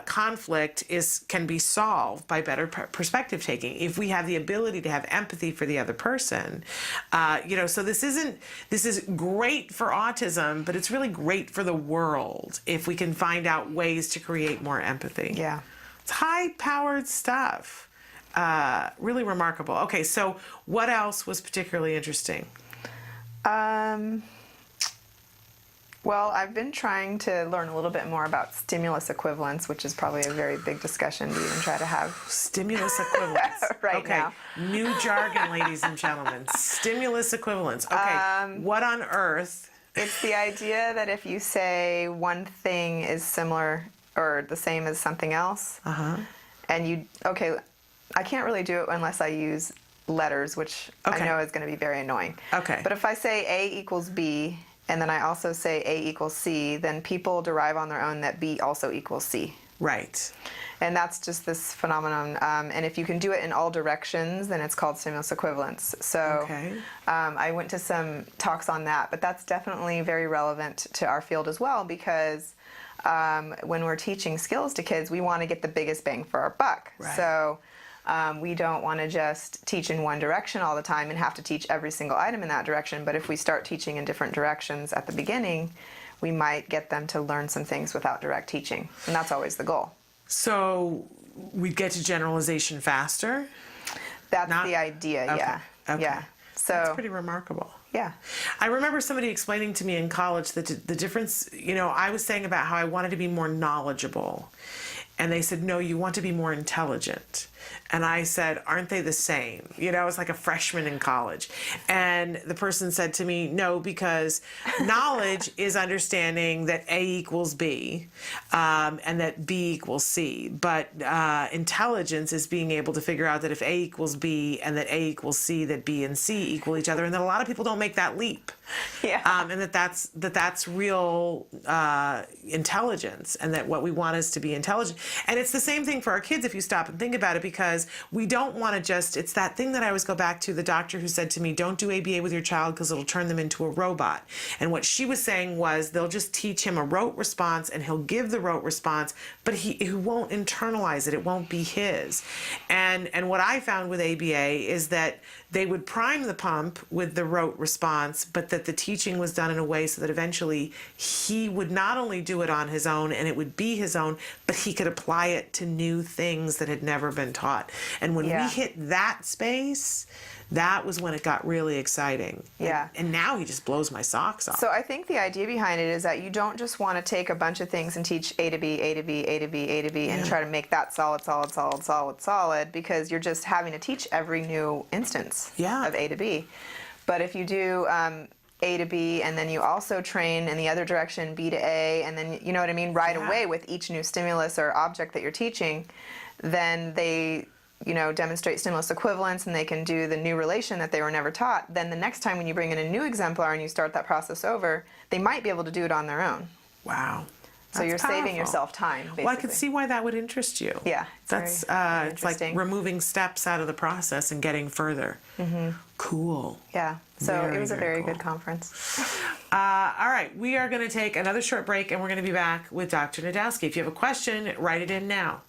conflict can be solved by better perspective taking if we have the ability to have empathy for the other person. So this is great for autism, but it's really great for the world if we can find out ways to create more empathy. Yeah, it's high-powered stuff. Really remarkable. Okay, so what else was particularly interesting? Well, I've been trying to learn a little bit more about stimulus equivalence, which is probably a very big discussion to even try to have. Stimulus equivalence. Right now. New jargon, ladies and gentlemen. Stimulus equivalence. Okay, what on earth? It's the idea that if you say one thing is similar or the same as something else, and I can't really do it unless I use letters, which I know is going to be very annoying. Okay. But if I say A equals B, and then I also say A equals C, then people derive on their own that B also equals C. Right. And that's just this phenomenon. And if you can do it in all directions, then it's called stimulus equivalence. So I went to some talks on that, but that's definitely very relevant to our field as well, because when we're teaching skills to kids, we want to get the biggest bang for our buck. Right. So we don't want to just teach in one direction all the time and have to teach every single item in that direction. But if we start teaching in different directions at the beginning, we might get them to learn some things without direct teaching. And that's always the goal. So we get to generalization faster? That's the idea, yeah. Okay. Yeah. So that's pretty remarkable. Yeah. I remember somebody explaining to me in college that the difference, I was saying about how I wanted to be more knowledgeable. And they said, no, you want to be more intelligent. And I said, aren't they the same? You know, it's like a freshman in college. And the person said to me, no, because knowledge is understanding that A equals B, and that B equals C. But intelligence is being able to figure out that if A equals B and that A equals C, that B and C equal each other. And that a lot of people don't make that leap. Yeah. And that's real intelligence, and that what we want is to be intelligent. And it's the same thing for our kids if you stop and think about it, because we don't want to just, it's that thing that I always go back to, the doctor who said to me, don't do ABA with your child because it'll turn them into a robot. And what she was saying was they'll just teach him a rote response and he'll give the rote response, but he won't internalize it. It won't be his. And what I found with ABA is that they would prime the pump with the rote response, but that the teaching was done in a way so that eventually he would not only do it on his own and it would be his own, but he could apply it to new things that had never been taught. And when we hit that space, that was when it got really exciting. Yeah. And now he just blows my socks off. So I think the idea behind it is that you don't just want to take a bunch of things and teach A to B, A to B, A to B, A to B, and try to make that solid, because you're just having to teach every new instance of A to B. But if you do A to B, and then you also train in the other direction, B to A, and then, you know what I mean, right away with each new stimulus or object that you're teaching, then they, you know, demonstrate stimulus equivalence, and they can do the new relation that they were never taught. Then the next time when you bring in a new exemplar and you start that process over, they might be able to do it on their own. Wow. So you're saving yourself time, basically. Well, I could see why that would interest you. Yeah. That's very it's like removing steps out of the process and getting further. Cool. Yeah. So Very, it was a very cool. good conference. All right, we are going to take another short break, and we're going to be back with Dr. Najdowski. If you have a question, write it in now.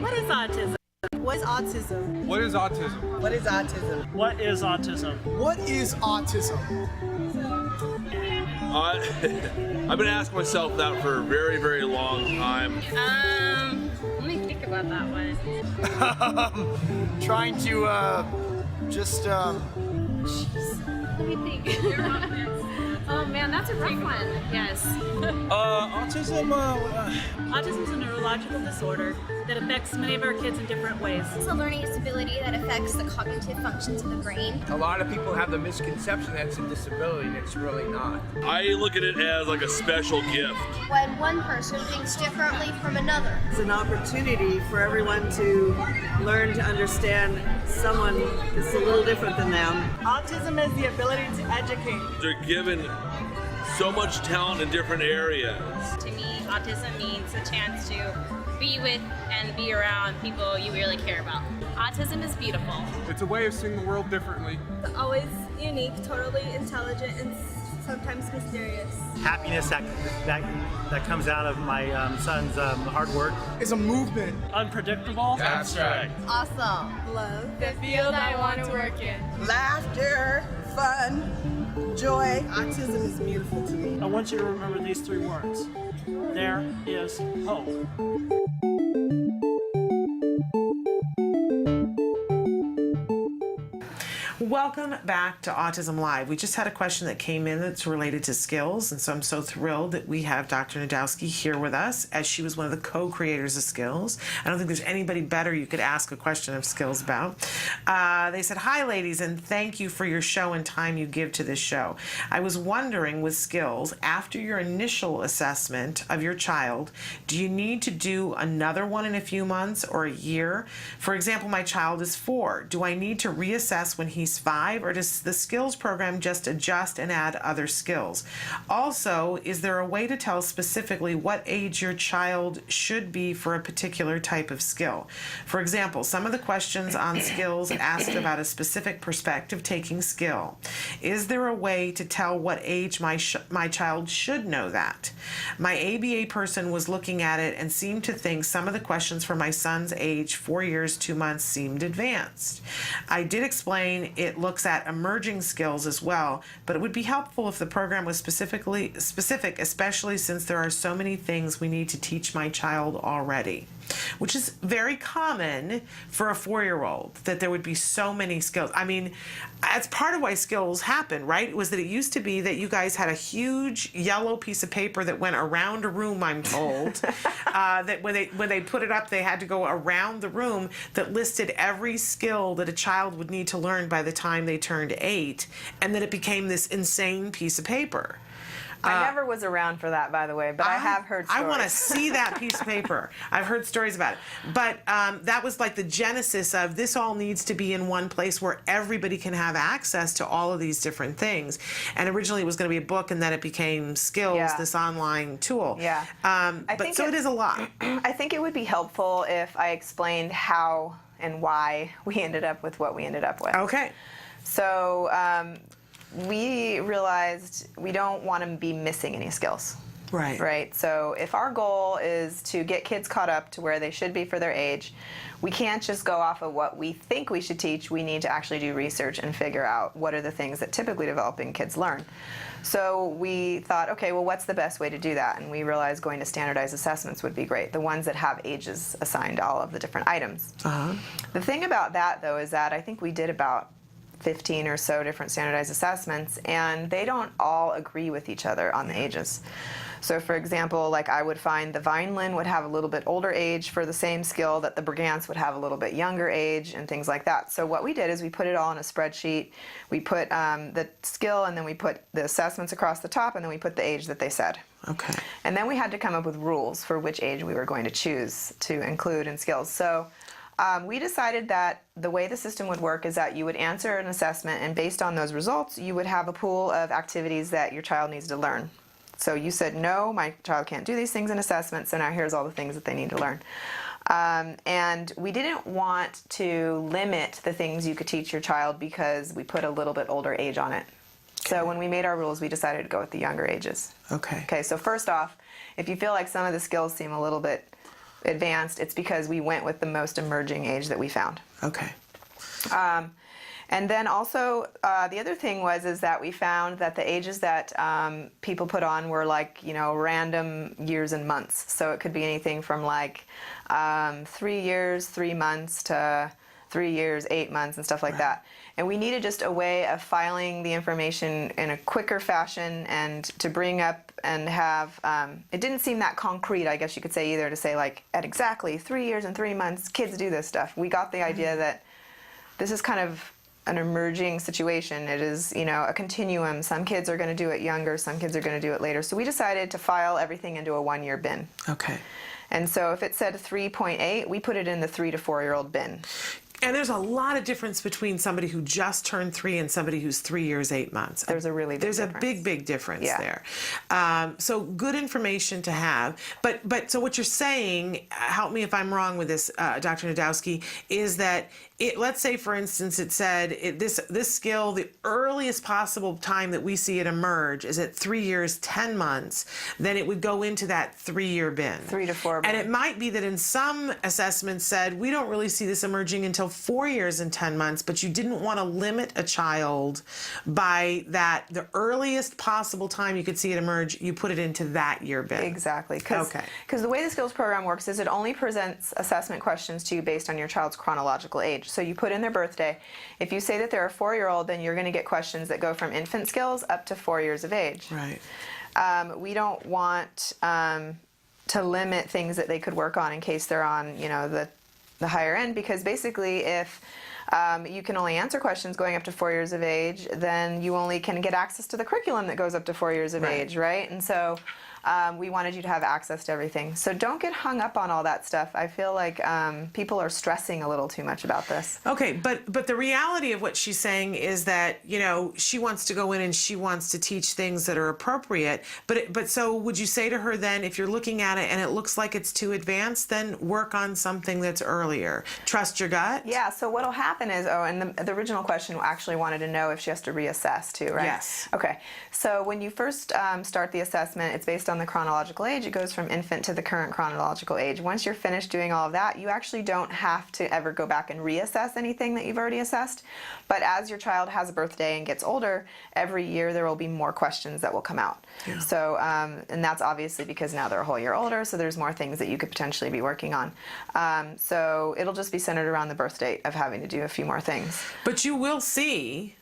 What is autism? What is autism? What is autism? What is autism? What is autism? What is autism? I've been asking myself that for a very, very long time. Let me think about that one. Trying to just Let me think. Oh man, that's a rough one. Yes. Autism is a neurological disorder that affects many of our kids in different ways. It's a learning disability that affects the cognitive functions of the brain. A lot of people have the misconception that it's a disability, and it's really not. I look at it as like a special gift. When one person thinks differently from another. It's an opportunity for everyone to learn to understand someone that's a little different than them. Autism is the ability to educate. They're given so much talent in different areas. To me, autism means a chance to be with and be around people you really care about. Autism is beautiful. It's a way of seeing the world differently. Always unique, totally intelligent, and sometimes mysterious. Happiness that comes out of my son's hard work. It's a movement. Unpredictable. Abstract. Awesome. Love. The field I want to work in. Laughter, fun, joy. Autism is beautiful to me. I want you to remember these three words. There is hope. Welcome back to Autism Live. We just had a question that came in that's related to skills, and so I'm so thrilled that we have Dr. Najdowski here with us, as she was one of the co-creators of Skills. I don't think there's anybody better you could ask a question of Skills about. They said, hi ladies, and thank you for your show and time you give to this show. I was wondering with Skills, after your initial assessment of your child, do you need to do another one in a few months or a year? For example, my child is 4. Do I need to reassess when he's 5, or does the skills program just adjust and add other skills? Also, is there a way to tell specifically what age your child should be for a particular type of skill? For example, some of the questions on skills asked about a specific perspective taking skill. Is there a way to tell what age my child should know that? My ABA person was looking at it and seemed to think some of the questions for my son's age, 4 years, 2 months, seemed advanced. I did explain it looks at emerging skills as well, but it would be helpful if the program was specific, especially since there are so many things we need to teach my child already. which is very common for a 4-year-old, that there would be so many skills. I mean, that's part of why skills happen, right? Was that it used to be that you guys had a huge yellow piece of paper that went around a room, I'm told, that when they put it up, they had to go around the room, that listed every skill that a child would need to learn by the time they turned 8, and then it became this insane piece of paper. I never was around for that, by the way, but I have heard stories. I want to see that piece of paper. I've heard stories about it. But that was like the genesis of this all needs to be in one place where everybody can have access to all of these different things. And originally it was going to be a book, and then it became Skills, this online tool. Yeah. It is a lot. I think it would be helpful if I explained how and why we ended up with what we ended up with. Okay. So we realized we don't want to be missing any skills. Right. So if our goal is to get kids caught up to where they should be for their age, we can't just go off of what we think we should teach. We need to actually do research and figure out what are the things that typically developing kids learn. So we thought, okay, well, what's the best way to do that? And we realized going to standardized assessments would be great, the ones that have ages assigned to all of the different items. The thing about that, though, is that I think we did about 15 or so different standardized assessments, and they don't all agree with each other on the ages. So for example, like I would find the Vineland would have a little bit older age for the same skill, that the Brigance would have a little bit younger age, and things like that. So what we did is we put it all in a spreadsheet. We put the skill, and then we put the assessments across the top, and then we put the age that they said. Okay. And then we had to come up with rules for which age we were going to choose to include in skills. So we decided that the way the system would work is that you would answer an assessment, and based on those results, you would have a pool of activities that your child needs to learn. So you said, no, my child can't do these things in assessment, so now here's all the things that they need to learn. And we didn't want to limit the things you could teach your child because we put a little bit older age on it. So when we made our rules, we decided to go with the younger ages. Okay, so first off, if you feel like some of the skills seem a little bit advanced, it's because we went with the most emerging age that we found. Okay. And then also, the other thing is that we found that the ages that people put on were like, random years and months. So it could be anything from like 3 years, 3 months to 3 years, 8 months, and stuff like that. And we needed just a way of filing the information in a quicker fashion, and to bring up and have, it didn't seem that concrete, I guess you could say, either, to say like at exactly 3 years and 3 months, kids do this stuff. We got the idea that this is kind of an emerging situation. It is, a continuum. Some kids are going to do it younger, some kids are going to do it later. So we decided to file everything into a 1-year bin. Okay. And so if it said 3.8, we put it in the 3 to 4-year-old bin. And there's a lot of difference between somebody who just turned 3 and somebody who's 3 years, 8 months. There's a really big difference. There's a big difference there. So good information to have. But so what you're saying, help me if I'm wrong with this, Dr. Najdowski, is that let's say, for instance, it said this skill, the earliest possible time that we see it emerge is at 3 years, 10 months, then it would go into that 3-year bin. 3 to 4 bin. And it might be that in some assessments said, we don't really see this emerging until 4 years and 10 months, but you didn't want to limit a child by the earliest possible time you could see it emerge, you put it into that year bin. Exactly. Because the way the skills program works is it only presents assessment questions to you based on your child's chronological age. So you put in their birthday. If you say that they're a 4-year-old, then you're going to get questions that go from infant skills up to 4 years of age. Right. We don't want to limit things that they could work on in case they're on, the higher end, because basically if you can only answer questions going up to 4 years of age, then you only can get access to the curriculum that goes up to 4 years of age, right? And so we wanted you to have access to everything. So don't get hung up on all that stuff. I feel like people are stressing a little too much about this. Okay, but the reality of what she's saying is that, she wants to go in and she wants to teach things that are appropriate. But so would you say to her then, if you're looking at it and it looks like it's too advanced, then work on something that's earlier? Trust your gut? Yeah, so what'll happen is, and the original question actually wanted to know if she has to reassess too, right? Yes. Okay, so when you first start the assessment, it's based on the chronological age, it goes from infant to the current chronological age. Once you're finished doing all of that, you actually don't have to ever go back and reassess anything that you've already assessed. But as your child has a birthday and gets older, every year there will be more questions that will come out. Yeah. So, and that's obviously because now they're a whole year older, so there's more things that you could potentially be working on. So it'll just be centered around the birth date of having to do a few more things. But you will see,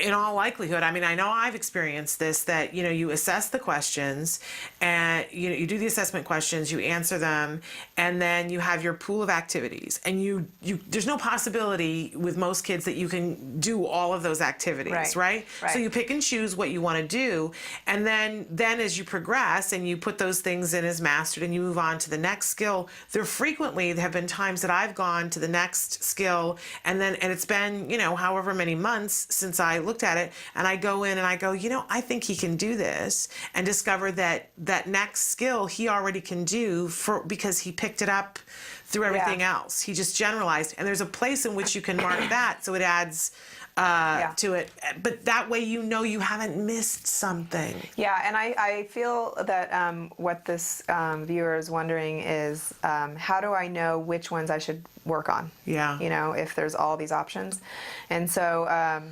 in all likelihood, I mean, I know I've experienced this, that, you know, you assess the questions and, you know, you do the assessment questions, you answer them, and then you have your pool of activities. And there's no possibility with most kids that you can do all of those activities, right? So you pick and choose what you want to do. And then as you progress and you put those things in as mastered and you move on to the next skill, there have been times that I've gone to the next skill and it's been, you know, however many months since I looked at it, and I go in and I go, you know, I think he can do this, and discover that next skill he already can do because he picked it up through everything else. He just generalized, and there's a place in which you can mark that, so it adds to it. But that way you know you haven't missed something. Yeah, and I feel that what this viewer is wondering is how do I know which ones I should work on? Yeah. You know, if there's all these options. And so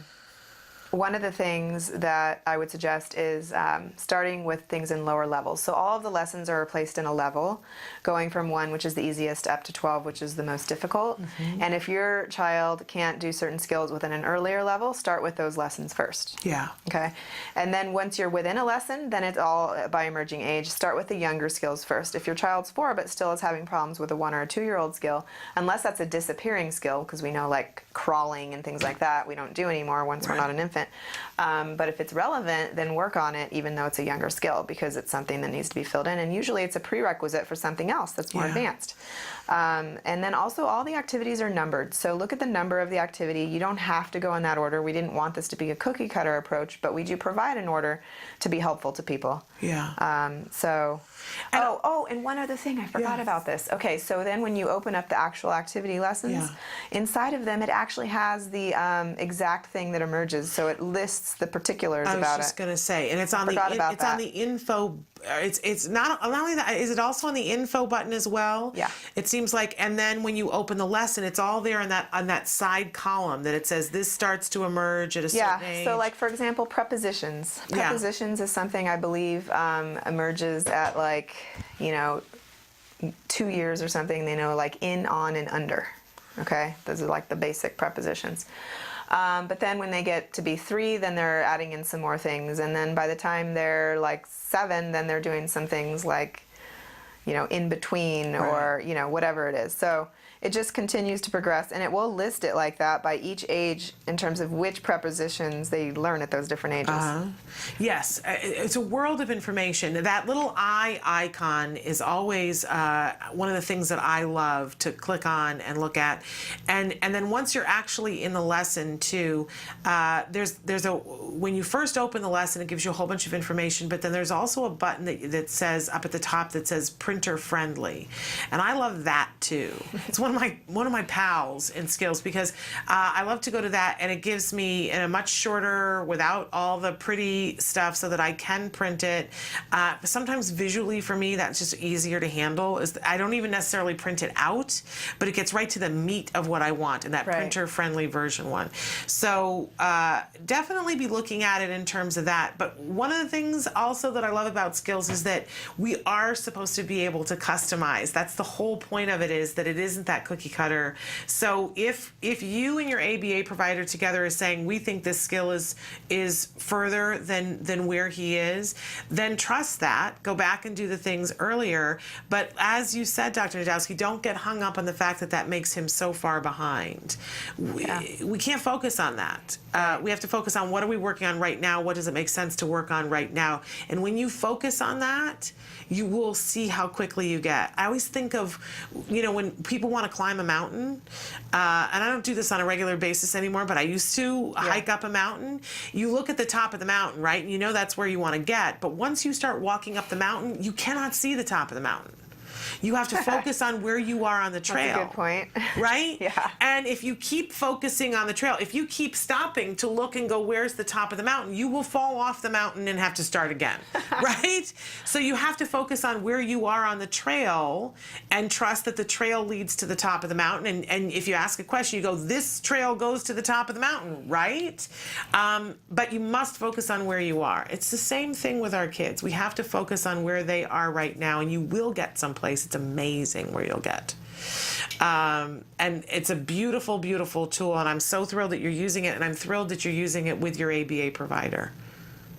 one of the things that I would suggest is starting with things in lower levels. So all of the lessons are placed in a level, going from 1, which is the easiest, up to 12, which is the most difficult. Mm-hmm. And if your child can't do certain skills within an earlier level, start with those lessons first. Yeah. Okay. And then once you're within a lesson, then it's all by emerging age. Start with the younger skills first. If your child's 4 but still is having problems with a 1 or a 2-year-old skill, unless that's a disappearing skill, because we know like crawling and things like that we don't do anymore once we're not an infant. But if it's relevant, then work on it even though it's a younger skill, because it's something that needs to be filled in, and usually it's a prerequisite for something else that's more advanced. And then also all the activities are numbered, so look at the number of the activity. You don't have to go in that order. We didn't want this to be a cookie cutter approach, but we do provide an order to be helpful to people. Yeah. And one other thing, I forgot about this. Okay, so then when you open up the actual activity lessons, inside of them it actually has the exact thing that emerges, so it lists the particulars about it. I was just going to say, and it's on the info. It's not only that, is it also on the info button as well? Yeah. It seems like, and then when you open the lesson, it's all there on that side column that it says this starts to emerge at a certain age. So like for example, prepositions. Prepositions is something I believe emerges at like, you know, 2 years or something. They know like in, on, and under. Okay, those are like the basic prepositions. But then when they get to be 3, then they're adding in some more things. And then by the time they're like 7, then they're doing some things like, you know, in between or, you know, whatever it is. So it just continues to progress, and it will list it like that by each age in terms of which prepositions they learn at those different ages. Yes, it's a world of information. That little eye icon is always one of the things that I love to click on and look at. And then once you're actually in the lesson too, when you first open the lesson, it gives you a whole bunch of information, but then there's also a button that says up at the top that says printer friendly. And I love that too. It's one of my pals in skills, because I love to go to that, and it gives me in a much shorter, without all the pretty stuff, so that I can print it. Sometimes visually for me that's just easier to handle. I don't even necessarily print it out, but it gets right to the meat of what I want in that printer friendly version one. So definitely be looking at it in terms of that. But one of the things also that I love about skills is that we are supposed to be able to customize. That's the whole point of it, is that it isn't that cookie cutter. So if you and your ABA provider together is saying we think this skill is further than where he is, then trust that. Go back and do the things earlier. But as you said, Dr. Najdowski, don't get hung up on the fact that makes him so far behind. We can't focus on that. We have to focus on what are we working on right now? What does it make sense to work on right now? And when you focus on that, you will see how quickly you get. I always think of, you know, when people want to climb a mountain, and I don't do this on a regular basis anymore, but I used to hike up a mountain. You look at the top of the mountain, right? And you know that's where you want to get. But once you start walking up the mountain, you cannot see the top of the mountain. You have to focus on where you are on the trail. That's a good point. Right? Yeah. And if you keep focusing on the trail, if you keep stopping to look and go, where's the top of the mountain, you will fall off the mountain and have to start again. Right? So you have to focus on where you are on the trail and trust that the trail leads to the top of the mountain. And if you ask a question, you go, this trail goes to the top of the mountain, right? But you must focus on where you are. It's the same thing with our kids. We have to focus on where they are right now, and you will get someplace. It's amazing where you'll get. And it's a beautiful, beautiful tool, and I'm so thrilled that you're using it, and I'm thrilled that you're using it with your ABA provider.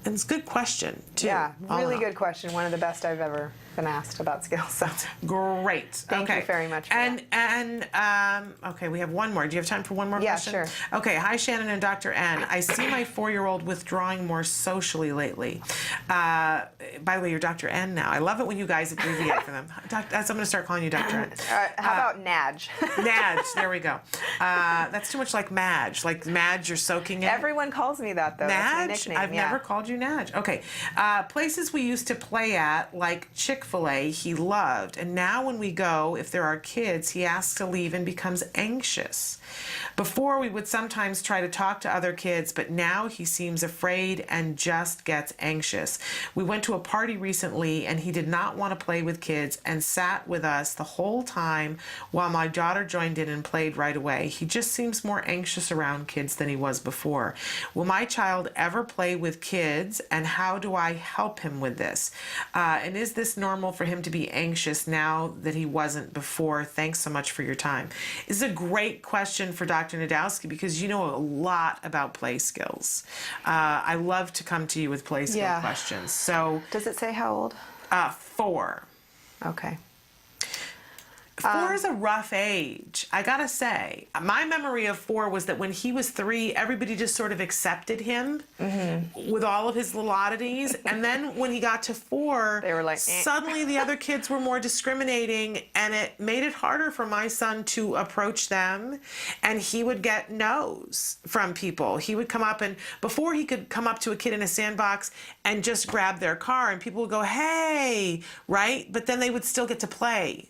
And it's a good question, too. Yeah, really good question. One of the best I've ever been asked about skills. So. Great. Thank you very much for that. Okay, we have one more. Do you have time for one more question? Yeah, sure. Okay, hi Shannon and Dr. N. I see my 4-year-old withdrawing more socially lately. By the way, you're Dr. N now. I love it when you guys abbreviate for them. I'm going to start calling you Dr. N. How about Naj? Naj, there we go. That's too much like Madge. Like Madge, you're soaking in. Everyone calls me that, though. Madge? That's my nickname. I've never called you Naj. Okay. Places we used to play at, like Chick-fil-A, he loved. And now when we go, if there are kids, he asks to leave and becomes anxious. Before, we would sometimes try to talk to other kids, but now he seems afraid and just gets anxious. We went to a party recently, and he did not want to play with kids and sat with us the whole time while my daughter joined in and played right away. He just seems more anxious around kids than he was before. Will my child ever play with kids, and how do I help him with this? And is this normal for him to be anxious now that he wasn't before? Thanks so much for your time. This is a great question for Dr. Najdowski, because you know a lot about play skills. I love to come to you with play skill questions. So, does it say how old? 4. Okay. 4 is a rough age, I gotta say. My memory of 4 was that when he was 3, everybody just sort of accepted him with all of his little oddities. And then when he got to 4, they were like, suddenly the other kids were more discriminating, and it made it harder for my son to approach them. And he would get no's from people. He would come up, and before he could come up to a kid in a sandbox and just grab their car, and people would go, hey, right? But then they would still get to play.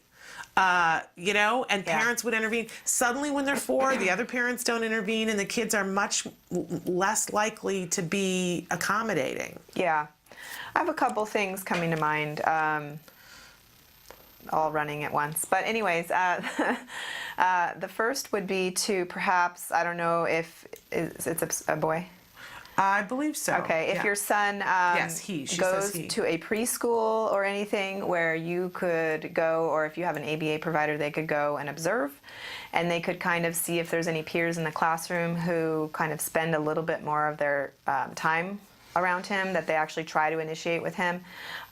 And parents would intervene. Suddenly when they're 4, the other parents don't intervene, and the kids are much less likely to be accommodating. Yeah. I have a couple things coming to mind, all running at once. But anyways, the first would be to perhaps, I don't know if it's a boy. I believe so. Okay, if your son goes to a preschool or anything where you could go, or if you have an ABA provider, they could go and observe, and they could kind of see if there's any peers in the classroom who kind of spend a little bit more of their time around him, that they actually try to initiate with him,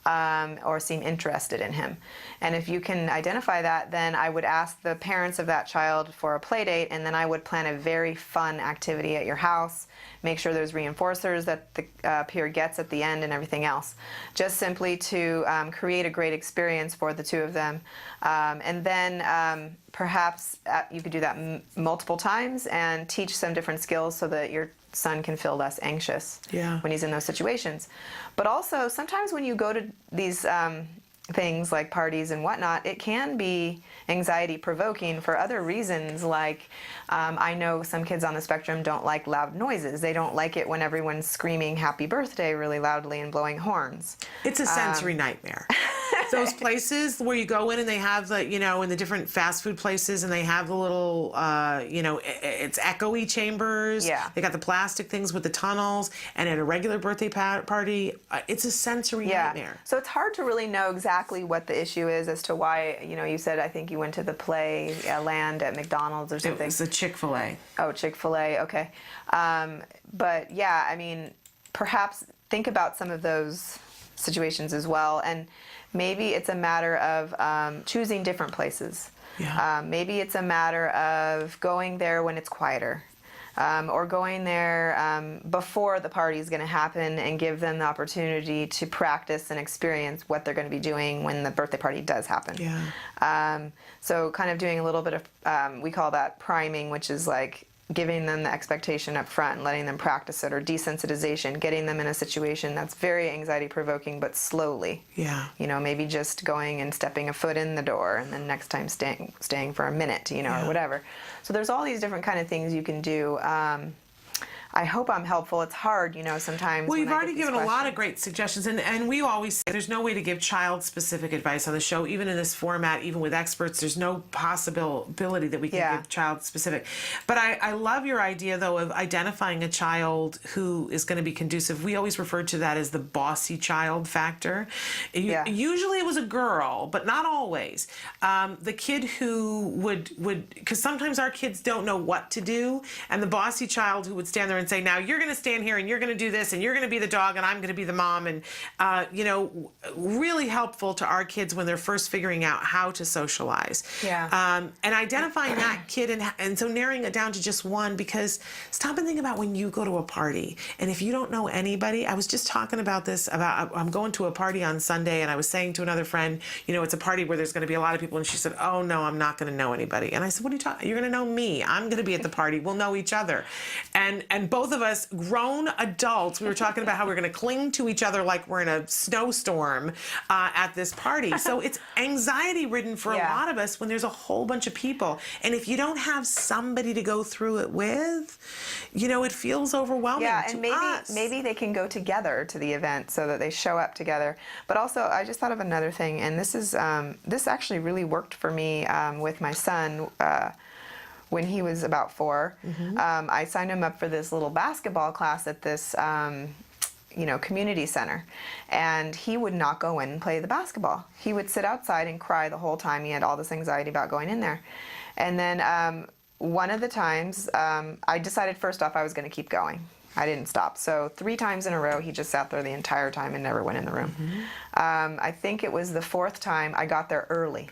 or seem interested in him. And if you can identify that, then I would ask the parents of that child for a play date, and then I would plan a very fun activity at your house. Make sure there's reinforcers that the peer gets at the end and everything else. Just simply to create a great experience for the two of them. And then perhaps you could do that multiple times and teach some different skills so that your son can feel less anxious when he's in those situations. But also, sometimes when you go to these things like parties and whatnot, it can be anxiety provoking for other reasons. Like I know some kids on the spectrum don't like loud noises. They don't like it when everyone's screaming happy birthday really loudly and blowing horns. It's a sensory nightmare. Those places where you go in and they have the, in the different fast food places, and they have the little, it's echoey chambers. Yeah. They got the plastic things with the tunnels, and at a regular birthday party, it's a sensory nightmare. So it's hard to really know exactly what the issue is as to why, you said, I think you went to the play land at McDonald's or something. It was a Chick-fil-A. Oh, Chick-fil-A, okay. But yeah, I mean, perhaps think about some of those situations as well, and maybe it's a matter of choosing different places. Yeah. Maybe it's a matter of going there when it's quieter, or going there before the party is going to happen, and give them the opportunity to practice and experience what they're going to be doing when the birthday party does happen. Yeah. So kind of doing a little bit of, we call that priming, which is like giving them the expectation up front and letting them practice it, or desensitization, getting them in a situation that's very anxiety provoking but slowly. Yeah. You know, maybe just going and stepping a foot in the door, and then next time staying for a minute, you know, or whatever. So there's all these different kind of things you can do. I hope I'm helpful. It's hard, you know, sometimes. Well, you've already given a lot of great suggestions, and we always say there's no way to give child-specific advice on the show, even in this format, even with experts. There's no possibility that we can give child-specific. But I love your idea, though, of identifying a child who is going to be conducive. We always refer to that as the bossy child factor. Usually it was a girl, but not always. The kid who would, because sometimes our kids don't know what to do, and the bossy child who would stand there and say, now you're going to stand here and you're going to do this and you're going to be the dog and I'm going to be the mom, and you know, really helpful to our kids when they're first figuring out how to socialize. And identifying that kid, and so narrowing it down to just one, because stop and think about when you go to a party, and if you don't know anybody. I was just talking about this, about I'm going to a party on Sunday, and I was saying to another friend, you know, it's a party where there's going to be a lot of people, and she said, oh no, I'm not going to know anybody. And I said, what are you talking? You're going to know me. I'm going to be at the party. We'll know each other. And both of us, grown adults, we were talking about how we're going to cling to each other like we're in a snowstorm at this party. So it's anxiety ridden for a lot of us when there's a whole bunch of people. And if you don't have somebody to go through it with, you know, it feels overwhelming to us. Maybe they can go together to the event so that they show up together. But also, I just thought of another thing, and this is this actually really worked for me with my son. When he was about 4, I signed him up for this little basketball class at this, you know, community center, and he would not go in and play the basketball. He would sit outside and cry the whole time. He had all this anxiety about going in there. And then one of the times, I decided first off I was going to keep going. I didn't stop. So 3 times in a row, he just sat there the entire time and never went in the room. I think it was the 4th time I got there early.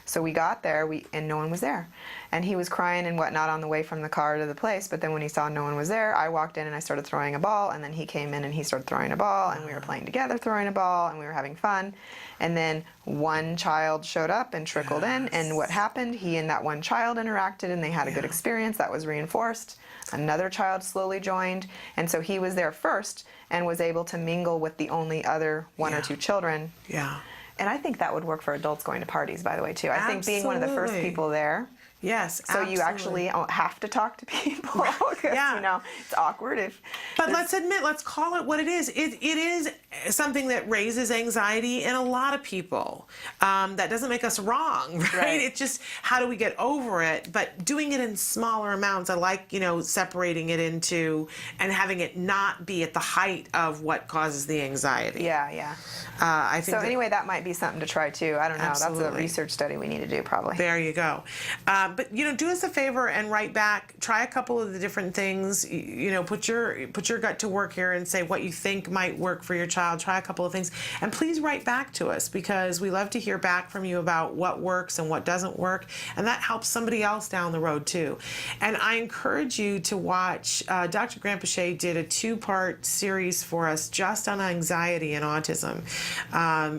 So we got there, and no one was there. And he was crying and whatnot on the way from the car to the place, but then when he saw no one was there, I walked in and I started throwing a ball, and then he came in and he started throwing a ball, and we were playing together throwing a ball, and we were having fun. And then one child showed up and trickled in, and what happened, he and that one child interacted, and they had a good experience. That was reinforced. Another child slowly joined, and so he was there first and was able to mingle with the only other 1 or 2 children. And I think that would work for adults going to parties, by the way, too. I think being one of the first people there. Yes, so you actually have to talk to people. You know, it's awkward But let's admit, let's call it what it is. It is something that raises anxiety in a lot of people. That doesn't make us wrong, right? It's just, how do we get over it? But doing it in smaller amounts, I like, you know, separating it into, and having it not be at the height of what causes the anxiety. I think so anyway, that might be something to try too. I don't know. Absolutely. That's a research study we need to do probably. There you go. But, you know, do us a favor and write back. Try a couple of the different things. You know, put your gut to work here and say what you think might work for your child. Try a couple of things. And please write back to us, because we love to hear back from you about what works and what doesn't work. And that helps somebody else down the road, too. And I encourage you to watch. Dr. Grandpichet did a 2-part series for us just on anxiety and autism.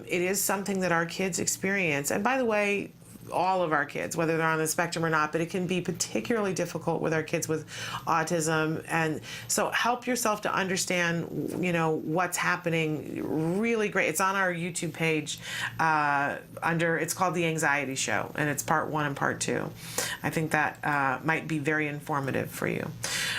It is something that our kids experience. And by the way, all of our kids, whether they're on the spectrum or not, but it can be particularly difficult with our kids with autism. And so help yourself to understand, you know, what's happening. Really great. It's on our YouTube page it's called The Anxiety Show, and it's part 1 and part 2. I think that might be very informative for you.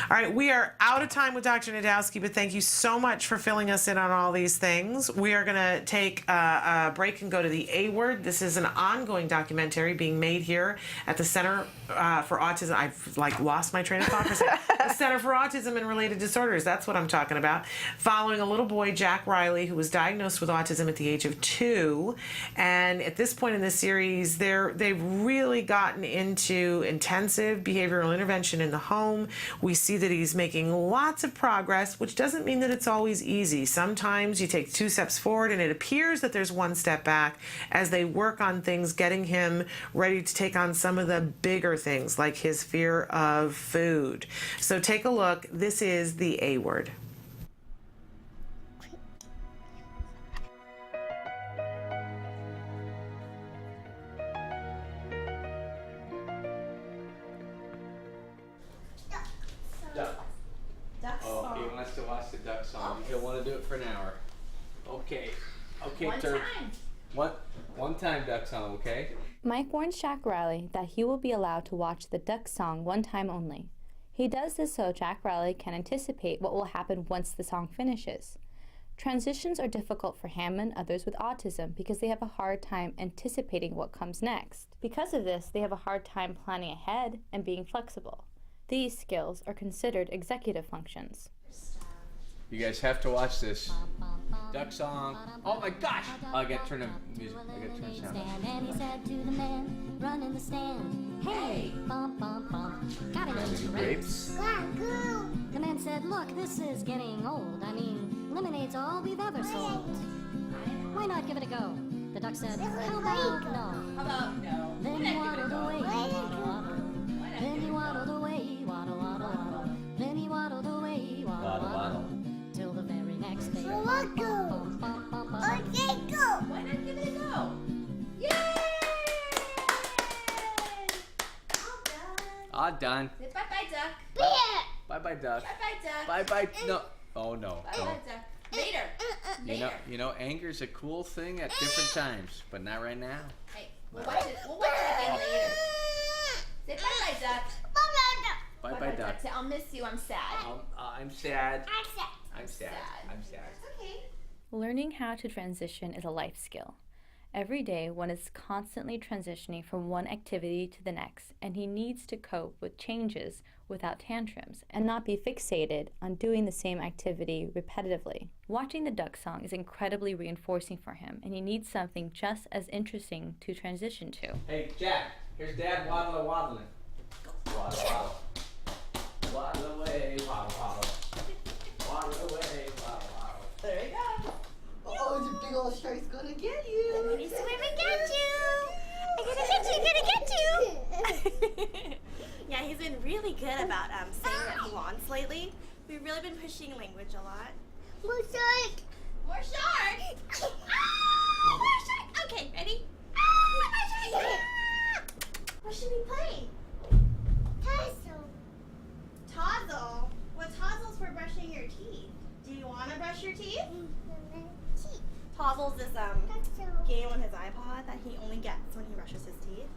All right, we are out of time with Dr. Najdowski, but thank you so much for filling us in on all these things. We are going to take a break and go to the A Word. This is an ongoing documentary being made here at the Center for Autism. I've lost my train of thought for a second. The Center for Autism and Related Disorders. That's what I'm talking about. Following a little boy, Jack Riley, who was diagnosed with autism at the age of 2. And at this point in the series, they've really gotten into intensive behavioral intervention in the home. We see that he's making lots of progress, which doesn't mean that it's always easy. Sometimes you take 2 steps forward and it appears that there's 1 step back as they work on things, getting him ready to take on some of the bigger things like his fear of food. So take a look. This is the A Word. to watch the duck song. You'll want to do it for an hour. Okay. Okay, One Turb. time. One time duck song, okay? Mike warns Jack Riley that he will be allowed to watch the duck song one time only. He does this so Jack Riley can anticipate what will happen once the song finishes. Transitions are difficult for him and others with autism because they have a hard time anticipating what comes next. Because of this, they have a hard time planning ahead and being flexible. These skills are considered executive functions. You guys have to watch this. Duck song. Oh my gosh! Oh, I gotta turn the music. I gotta turn the sound up. And he said to the man running the stand, hey, bump, bump, bump, got any grapes? The man said, look, this is getting old. I mean, lemonade's all we've ever sold. Why not give it a go? The duck said, how about no? How about no? Then he waddled away, waddle, waddle. Then he waddled away, waddle, waddle, waddle. Then he waddled away, waddle, waddle. Till the very next day. Bump, bump, bump, bump, bump. Okay, go. Why not give it a go? Yay! All done. Say bye-bye, duck. Bye-bye, duck. Bye-bye, duck. Bye-bye. No. Oh, no. Bye-bye, No. duck. Later. You know, anger's a cool thing at different times, but not right now. Hey, we'll watch it again later. Say bye-bye, duck. Bye-bye, duck. Say, I'll miss you. I'm sad. I'm sad. I'm sad. I'm sad. It's okay. Learning how to transition is a life skill. Every day, one is constantly transitioning from one activity to the next, and he needs to cope with changes without tantrums and not be fixated on doing the same activity repetitively. Watching the duck song is incredibly reinforcing for him, and he needs something just as interesting to transition to. Hey, Jack, here's Dad waddling. Waddle, waddle. Waddle away, waddle, waddle. Waddle away, waddle, waddle. There you go. Oh, the big old shark's gonna get you. I'm gonna swim and get you. I'm gonna get you. Yeah, he's been really good about saying what he wants lately. We've really been pushing language a lot. More shark. More shark. Ah, more shark. Okay, ready? Ah, more shark. What should we play? Tozzle. Well, tozzle's for brushing your teeth. Do you want to brush your teeth? Tozzle's this game on his iPod that he only gets when he brushes his teeth.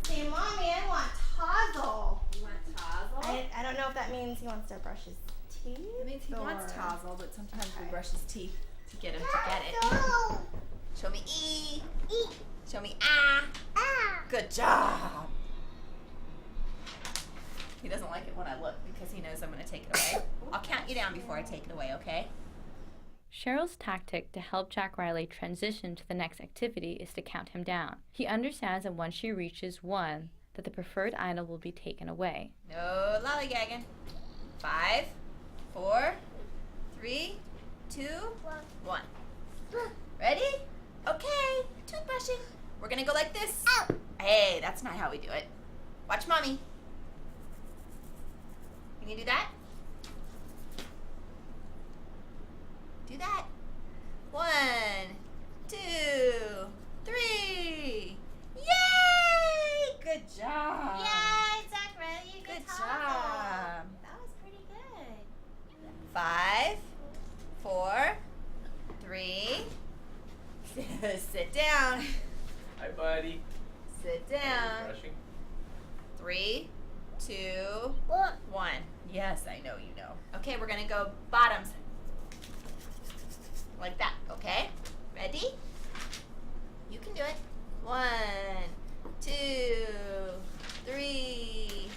Say, Mommy, I want tozzle. You want tozzle? I don't know if that means he wants to brush his teeth. It means he wants tozzle, but sometimes we brush his teeth to get him to get it. Show me E. Show me ah. Good job. He doesn't like it when I look because he knows I'm going to take it away. I'll count you down before I take it away, okay? Cheryl's tactic to help Jack Riley transition to the next activity is to count him down. He understands that once she reaches 1, that the preferred item will be taken away. No lollygagging. 5, 4, 3, 2, 1. Ready? Okay. Toothbrushing. We're going to go like this. Ow. Hey, that's not how we do it. Watch Mommy. Can you do that? Do that. 1, 2, 3. Yay! Good job. Yay, Jack Riley, Good tozzle. job. That was pretty good. 5, 4, 3. Sit down. Hi, buddy. Sit Are you down. brushing? 3, 2, 1. Yes, I know you know. Okay, we're gonna go bottoms. Like that, okay? Ready? You can do it. 1, 2, 3. Yay!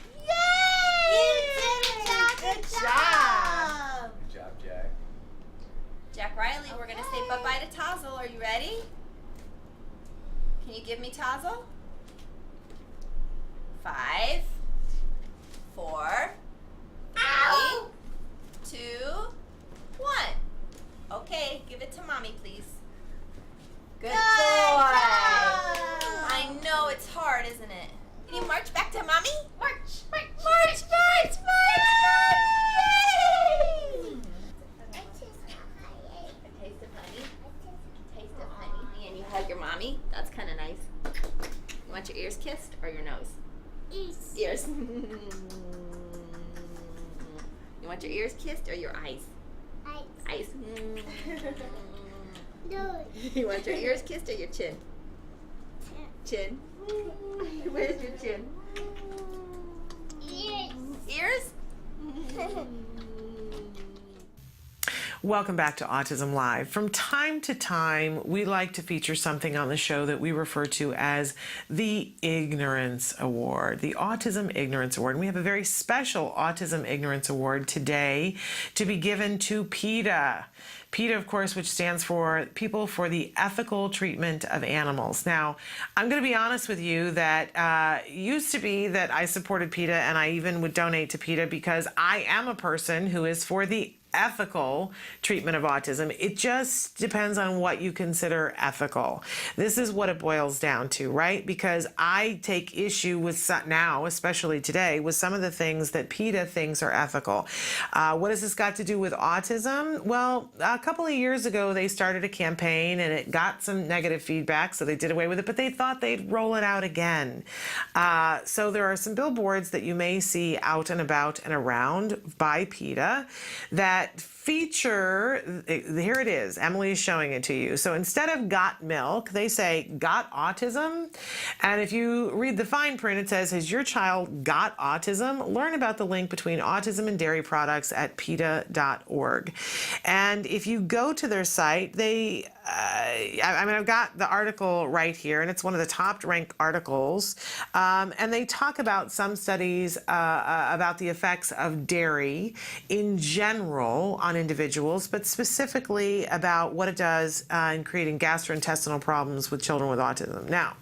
You did it, Jack. Good job. Good job, Jack. Jack Riley, we're gonna say bye-bye to Tozzle. Are you ready? Can you give me Tozzle? 5, 4, 3, 2, 1. Okay, give it to Mommy, please. Good boy. I know it's hard, isn't it? Can you march back to Mommy? March, march, march, march, march, march! A taste of honey. Taste of honey. And you hug your mommy. That's kind of nice. You want your ears kissed or your nose? Ears. You want your ears kissed or your eyes? Ice. No. You want your ears kissed or your chin? Chin. Where's your chin? Ears? Welcome back to Autism Live. From time to time, we like to feature something on the show that we refer to as the Ignorance Award, the Autism Ignorance Award. And we have a very special Autism Ignorance Award today to be given to PETA. PETA, of course, which stands for People for the Ethical Treatment of Animals. Now, I'm going to be honest with you that used to be that I supported PETA and I even would donate to PETA because I am a person who is for the ethical treatment of autism. It just depends on what you consider ethical. This is what it boils down to, right? Because I take issue with now, especially today, with some of the things that PETA thinks are ethical. What has this got to do with autism? Well, a couple of years ago, they started a campaign and it got some negative feedback, so they did away with it, but they thought they'd roll it out again. So there are some billboards that you may see out and about and around by PETA that feature, here it is, Emily is showing it to you. So instead of got milk, they say got autism. And if you read the fine print, it says, has your child got autism? Learn about the link between autism and dairy products at PETA.org. And if you go to their site, they, I've got the article right here, and it's one of the top ranked articles. And they talk about some studies about the effects of dairy in general on individuals, but specifically about what it does in creating gastrointestinal problems with children with autism. Now,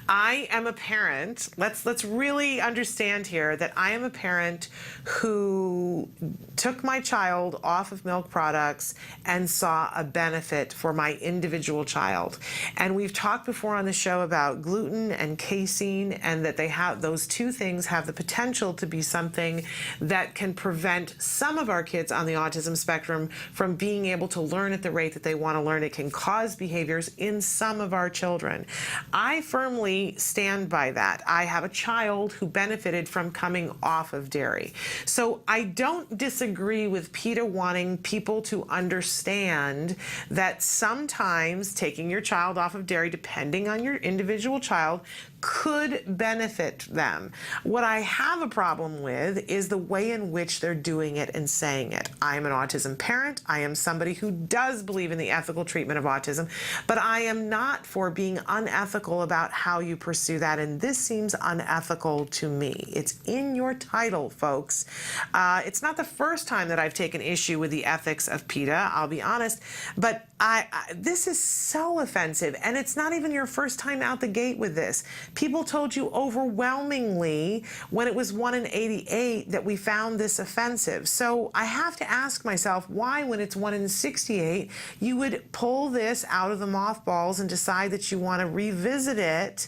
I am a parent. Let's really understand here that I am a parent who took my child off of milk products and saw a benefit for my individual child. And we've talked before on the show about gluten and casein, and that they have those two things have the potential to be something that can prevent some of our kids on the autism spectrum from being able to learn at the rate that they want to learn. It can cause behaviors in some of our children. I firmly stand by that. I have a child who benefited from coming off of dairy. So I don't disagree with PETA wanting people to understand that sometimes taking your child off of dairy, depending on your individual child, could benefit them. What I have a problem with is the way in which they're doing it and saying it. I am an autism parent. I am somebody who does believe in the ethical treatment of autism, but I am not for being unethical about how you pursue that, and this seems unethical to me. It's in your title, folks. It's not the first time that I've taken issue with the ethics of PETA, I'll be honest, but this is so offensive, and it's not even your first time out the gate with this. People told you overwhelmingly when it was 1 in 88 that we found this offensive. So I have to ask myself why, when it's 1 in 68, you would pull this out of the mothballs and decide that you want to revisit it.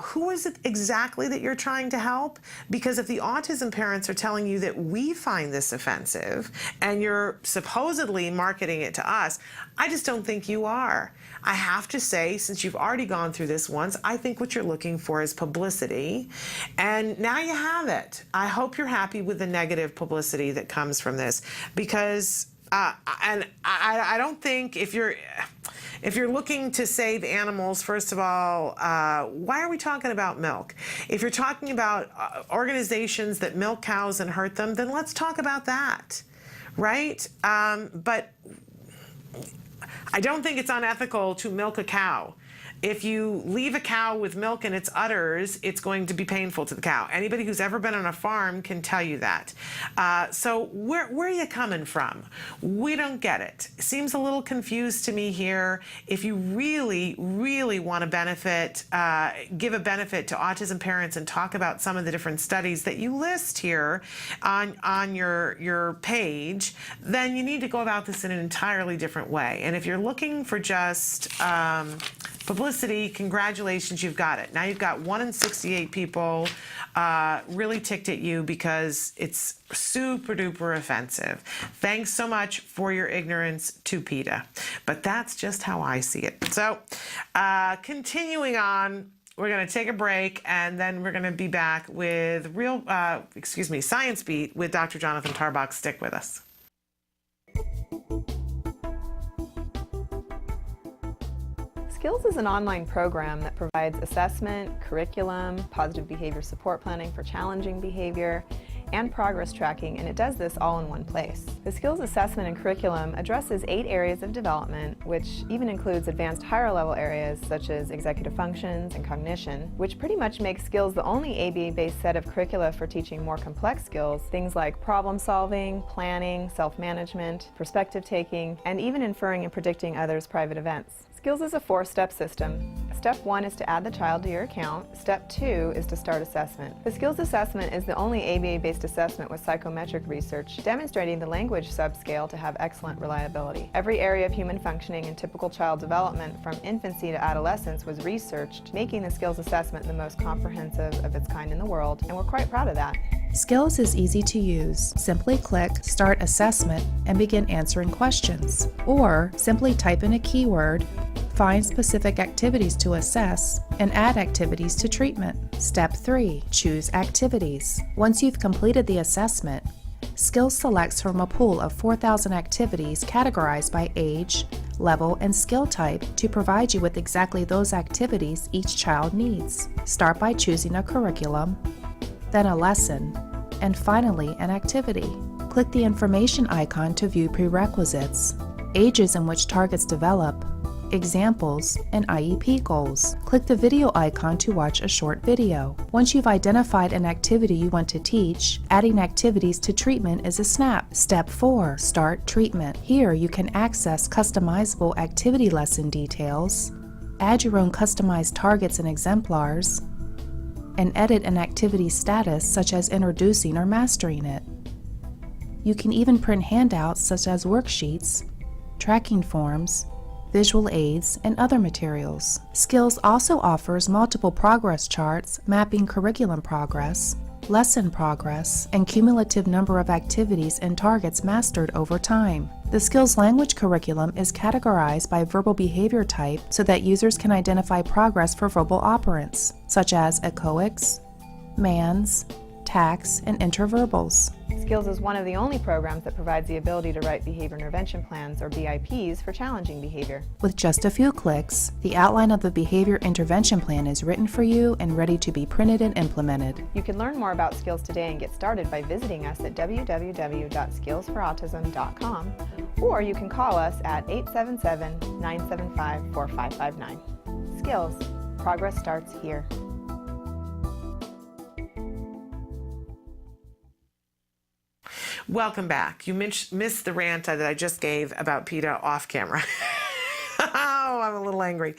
Who is it exactly that you're trying to help? Because if the autism parents are telling you that we find this offensive and you're supposedly marketing it to us, I just don't think you are. I have to say, since you've already gone through this once, I think what you're looking for is publicity, and now you have it. I hope you're happy with the negative publicity that comes from this, because and I don't think if you're looking to save animals, first of all, why are we talking about milk? If you're talking about organizations that milk cows and hurt them, then let's talk about that, right? But I don't think it's unethical to milk a cow. If you leave a cow with milk in its udders, it's going to be painful to the cow. Anybody who's ever been on a farm can tell you that. So where are you coming from? We don't get it. It seems a little confused to me here. If you really, really want to benefit, give a benefit to autism parents and talk about some of the different studies that you list here on your page, then you need to go about this in an entirely different way. And if you're looking for just publicity, congratulations, you've got it. Now you've got 1 in 68 people really ticked at you because it's super duper offensive. Thanks so much for your ignorance to PETA. But that's just how I see it. So continuing on, we're going to take a break, and then we're going to be back with Science Beat with Dr. Jonathan Tarbox. Stick with us. Skills is an online program that provides assessment, curriculum, positive behavior support planning for challenging behavior, and progress tracking, and it does this all in one place. The Skills Assessment and Curriculum addresses 8 areas of development, which even includes advanced higher level areas such as executive functions and cognition, which pretty much makes Skills the only ABA-based set of curricula for teaching more complex skills, things like problem solving, planning, self-management, perspective taking, and even inferring and predicting others' private events. Skills is a 4-step system. Step 1 is to add the child to your account. Step 2 is to start assessment. The Skills Assessment is the only ABA-based assessment with psychometric research demonstrating the language subscale to have excellent reliability. Every area of human functioning and typical child development from infancy to adolescence was researched, making the Skills Assessment the most comprehensive of its kind in the world, and we're quite proud of that. Skills is easy to use. Simply click Start Assessment and begin answering questions. Or simply type in a keyword, find specific activities to assess, and add activities to treatment. Step 3. Choose activities. Once you've completed the assessment, Skills selects from a pool of 4,000 activities categorized by age, level, and skill type to provide you with exactly those activities each child needs. Start by choosing a curriculum, then a lesson, and finally an activity. Click the information icon to view prerequisites, ages in which targets develop, examples, and IEP goals. Click the video icon to watch a short video. Once you've identified an activity you want to teach, adding activities to treatment is a snap. Step 4. Start treatment. Here you can access customizable activity lesson details, add your own customized targets and exemplars, and edit an activity status such as introducing or mastering it. You can even print handouts such as worksheets, tracking forms, visual aids, and other materials. Skills also offers multiple progress charts mapping curriculum progress, lesson progress, and cumulative number of activities and targets mastered over time. The Skills language curriculum is categorized by verbal behavior type so that users can identify progress for verbal operants, such as echoics, mans, tax, and interverbals. Skills is one of the only programs that provides the ability to write behavior intervention plans, or BIPs, for challenging behavior. With just a few clicks, the outline of the behavior intervention plan is written for you and ready to be printed and implemented. You can learn more about Skills today and get started by visiting us at www.skillsforautism.com, or you can call us at 877-975-4559. Skills. Progress starts here. Welcome back. You missed the rant that I just gave about PETA off camera. Oh, I'm a little angry.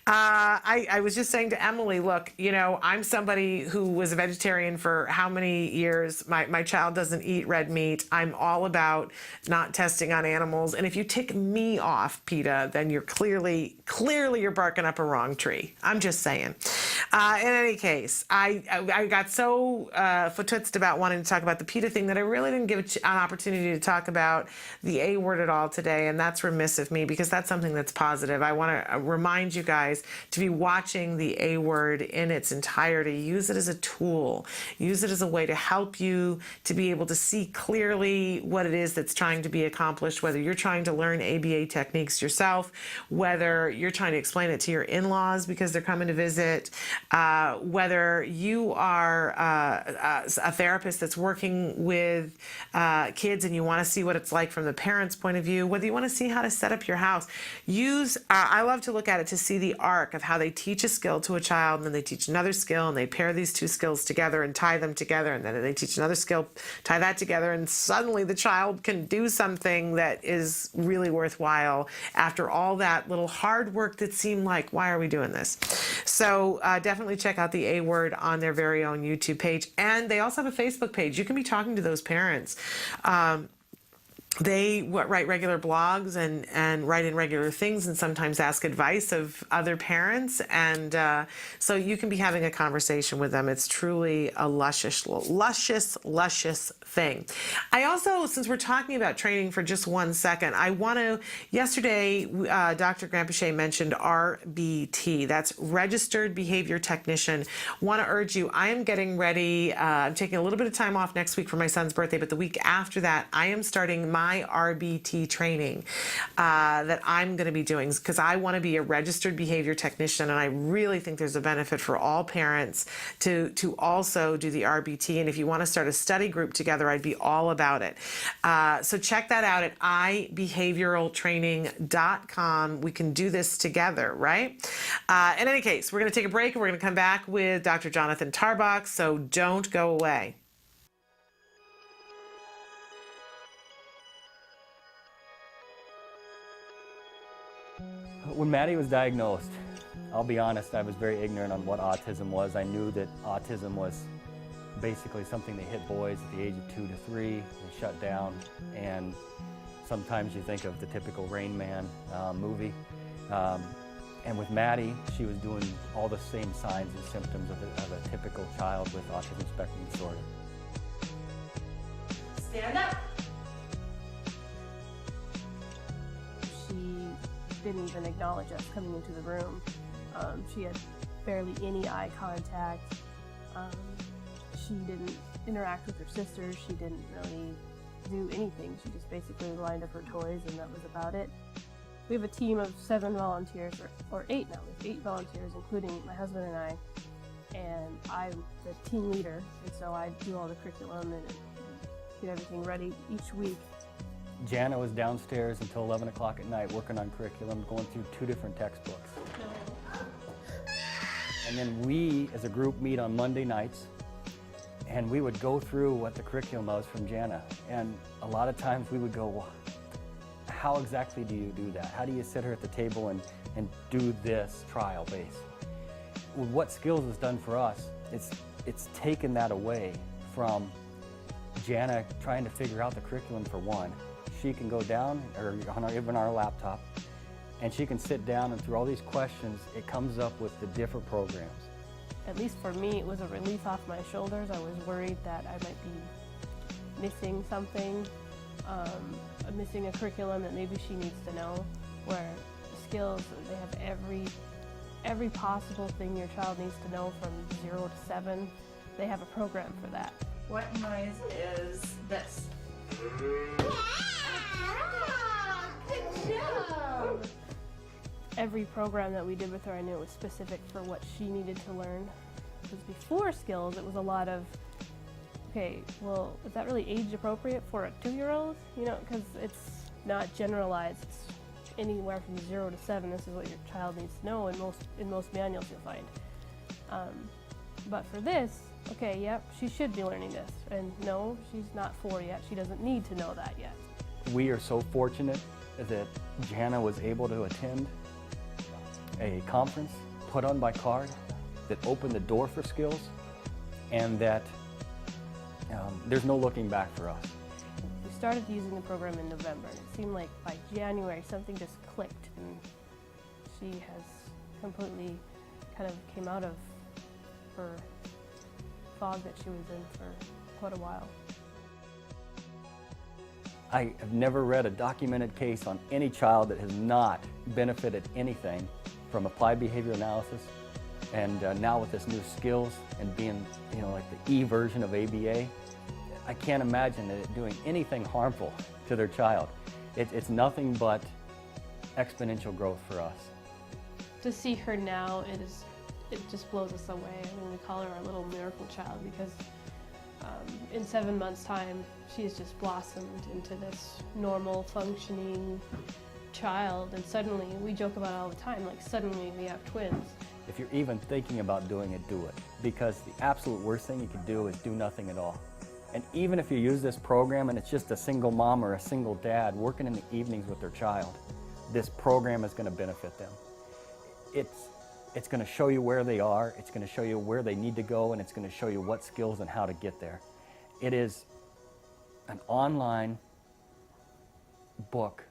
I was just saying to Emily, look, you know, I'm somebody who was a vegetarian for how many years? My child doesn't eat red meat. I'm all about not testing on animals. And if you tick me off, PETA, then you're clearly you're barking up a wrong tree. I'm just saying. In any case, I got so fatutzed about wanting to talk about the PETA thing that I really didn't give an opportunity to talk about the A word at all today, and that's remiss of me because that's something that's positive. I want to remind you guys to be watching the A word in its entirety. Use it as a tool. Use it as a way to help you to be able to see clearly what it is that's trying to be accomplished, whether you're trying to learn ABA techniques yourself, whether you're trying to explain it to your in-laws because they're coming to visit, whether you are a therapist that's working with kids and you want to see what it's like from the parent's point of view, whether you want to see how to set up your house. I love to look at it to see the arc of how they teach a skill to a child, and then they teach another skill, and they pair these two skills together and tie them together, and then they teach another skill, tie that together, and suddenly the child can do something that is really worthwhile after all that little hard work that seemed like, why are we doing this? So definitely check out the A word on their very own YouTube page. And they also have a Facebook page. You can be talking to those parents. They write regular blogs and write in regular things and sometimes ask advice of other parents. And so you can be having a conversation with them. It's truly a luscious thing. I also, since we're talking about training for just 1 second, I want to, yesterday, Dr. Granpeche mentioned RBT. That's Registered Behavior Technician. Want to urge you, I am getting ready. I'm taking a little bit of time off next week for my son's birthday, but the week after that, I am starting my my RBT training that I'm going to be doing, because I want to be a registered behavior technician, and I really think there's a benefit for all parents to also do the RBT. And if you want to start a study group together, I'd be all about it. So check that out at ibehavioraltraining.com. We can do this together, right? In any case, we're going to take a break and we're going to come back with Dr. Jonathan Tarbox, so don't go away. When Maddie was diagnosed, I'll be honest, I was very ignorant on what autism was. I knew that autism was basically something that hit boys at the age of 2 to 3. They shut down, and sometimes you think of the typical Rain Man movie. And with Maddie, she was doing all the same signs and symptoms of a typical child with autism spectrum disorder. Stand up. She didn't even acknowledge us coming into the room. She had barely any eye contact. She didn't interact with her sisters. She didn't really do anything. She just basically lined up her toys, and that was about it. We have a team of 7 volunteers, or 8 now. We have 8 volunteers, including my husband and I. And I'm the team leader, and so I do all the curriculum and get everything ready each week. Jana was downstairs until 11 o'clock at night working on curriculum, going through 2 different textbooks. And then we, as a group, meet on Monday nights, and we would go through what the curriculum was from Jana. And a lot of times we would go, well, how exactly do you do that? How do you sit her at the table and do this trial base? What Skills has done for us, it's taken that away from Jana trying to figure out the curriculum for one. She can go down, or even our laptop, and she can sit down, and through all these questions, it comes up with the different programs. At least for me, it was a relief off my shoulders. I was worried that I might be missing something, missing a curriculum that maybe she needs to know, where Skills, they have every possible thing your child needs to know from 0 to 7. They have a program for that. What noise is this? Good job! Every program that we did with her, I knew it was specific for what she needed to learn. Because before Skills, it was a lot of, okay, well, is that really age appropriate for a 2-year-old? You know, because it's not generalized. It's anywhere from 0 to 7. This is what your child needs to know. In most manuals, you'll find. But for this, okay, yep, she should be learning this. And no, she's not 4 yet. She doesn't need to know that yet. We are so fortunate that Jana was able to attend a conference put on by CARD that opened the door for Skills, and that there's no looking back for us. We started using the program in November, and it seemed like by January something just clicked, and she has completely kind of came out of her fog that she was in for quite a while. I have never read a documented case on any child that has not benefited anything from applied behavior analysis, and now with this new Skills and being, you know, like the E version of ABA, I can't imagine it doing anything harmful to their child. It's nothing but exponential growth for us. To see her now, it just blows us away. I mean, we call her our little miracle child because in 7 months' time, she has just blossomed into this normal, functioning child, and suddenly, we joke about it all the time, like suddenly we have twins. If you're even thinking about doing it, do it. Because the absolute worst thing you could do is do nothing at all. And even if you use this program and it's just a single mom or a single dad working in the evenings with their child, this program is going to benefit them. It's going to show you where they are, it's going to show you where they need to go, and it's going to show you what skills and how to get there. It is an online book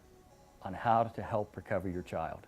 on how to help recover your child.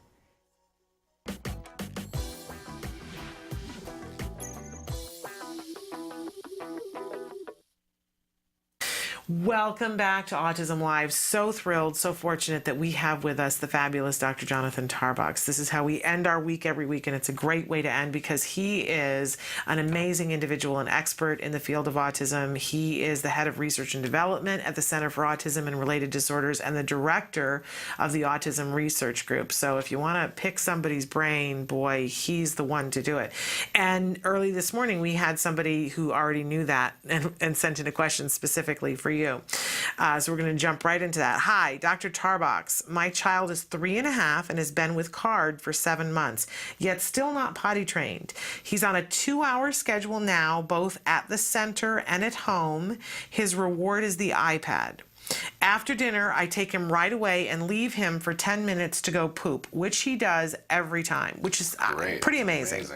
Welcome back to Autism Live. So thrilled, so fortunate that we have with us the fabulous Dr. Jonathan Tarbox. This is how we end our week every week, and it's a great way to end because he is an amazing individual, an expert in the field of autism. He is the head of research and development at the Center for Autism and Related Disorders and the director of the Autism Research Group. So if you want to pick somebody's brain, boy, he's the one to do it. And early this morning, we had somebody who already knew that and sent in a question specifically for you. So we're going to jump right into that. Hi, Dr. Tarbox. My child is 3.5 and has been with CARD for 7 months, yet still not potty trained. He's on a 2-hour schedule now, both at the center and at home. His reward is the iPad. After dinner, I take him right away and leave him for 10 minutes to go poop, which he does every time, which is pretty amazing.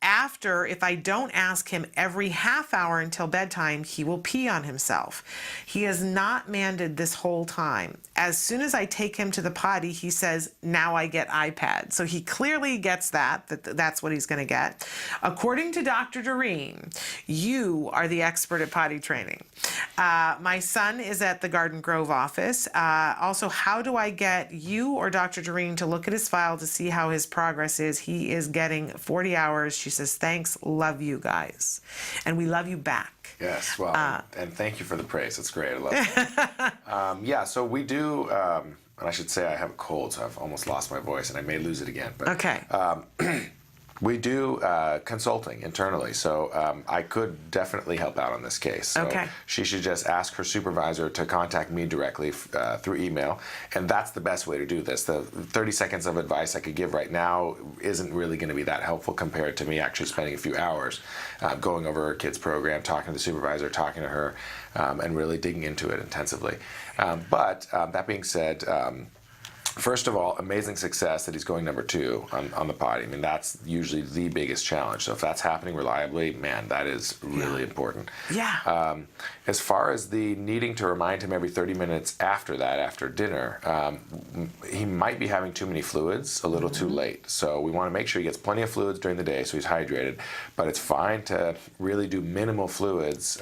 After, if I don't ask him every half hour until bedtime, he will pee on himself. He has not manded this whole time. As soon as I take him to the potty, he says, now I get iPad. So he clearly gets that's what he's going to get. According to Dr. Doreen, you are the expert at potty training. My son is at the Garden Grove office. Also, how do I get you or Dr. Doreen to look at his file to see how his progress is? He is getting 40 hours. She says, thanks, love you guys. And we love you back. Yes, well, and thank you for the praise. It's great. I love it. Yeah, so we do, and I should say I have a cold, so I've almost lost my voice, and I may lose it again. But, okay. We do consulting internally, so I could definitely help out on this case. So she should just ask her supervisor to contact me directly through email, and that's the best way to do this. The 30 seconds of advice I could give right now isn't really going to be that helpful compared to me actually spending a few hours going over her kid's program, talking to the supervisor, talking to her, and really digging into it intensively. But that being said, first of all, amazing success that he's going number 2 on the potty. I mean, that's usually the biggest challenge. So if that's happening reliably, man, that is really important. Yeah. As far as the needing to remind him every 30 minutes after that, after dinner, he might be having too many fluids a little too late. So we want to make sure he gets plenty of fluids during the day so he's hydrated. But it's fine to really do minimal fluids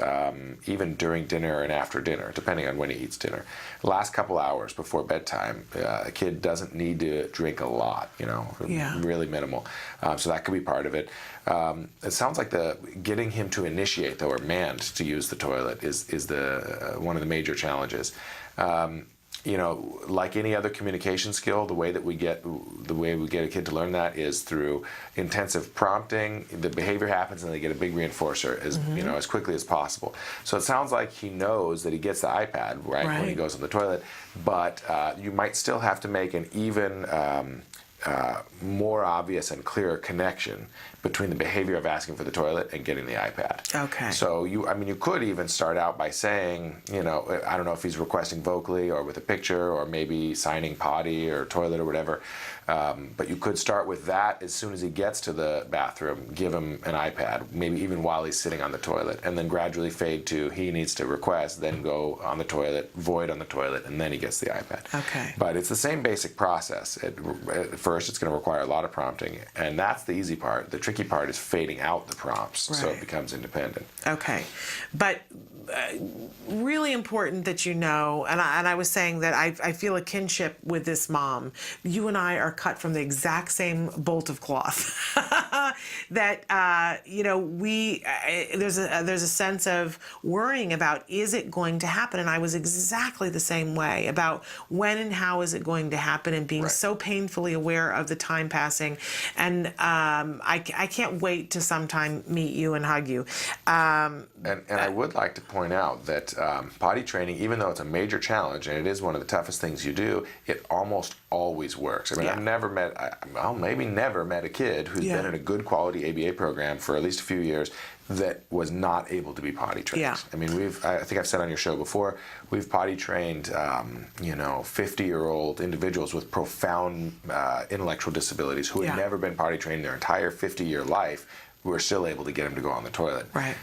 even during dinner and after dinner, depending on when he eats dinner. The last couple hours before bedtime, a kid doesn't need to drink a lot, really minimal. So that could be part of it. It sounds like getting him to initiate, though, or manned to use the toilet is the one of the major challenges. Like any other communication skill, the way we get a kid to learn that is through intensive prompting. The behavior happens, and they get a big reinforcer as quickly as possible. So it sounds like he knows that he gets the iPad right when he goes on the toilet, but you might still have to make an even more obvious and clearer connection between the behavior of asking for the toilet and getting the iPad. Okay. So you could even start out by saying, I don't know if he's requesting vocally or with a picture or maybe signing potty or toilet or whatever, but you could start with that as soon as he gets to the bathroom, give him an iPad, maybe even while he's sitting on the toilet, and then gradually fade to he needs to request, then go on the toilet, void on the toilet, and then he gets the iPad. Okay. But it's the same basic process. At first, it's going to require a lot of prompting, and that's the easy part. The tricky part is fading out the prompts so it becomes independent. Okay. But really important that and I was saying that I feel a kinship with this mom. You and I are cut from the exact same bolt of cloth. That there's a sense of worrying about, is it going to happen? And I was exactly the same way about when and how is it going to happen, and being so painfully aware of the time passing. And I can't wait to sometime meet you and hug you. And I would like to point out that potty training, even though it's a major challenge and it is one of the toughest things you do, it almost always works. I've never met a kid who's been in a good quality ABA program for at least a few years that was not able to be potty trained. Yeah. I think I've said on your show before, we've potty trained 50-year-old individuals with profound intellectual disabilities who had never been potty trained their entire 50-year life, we're still able to get him to go on the toilet. Right.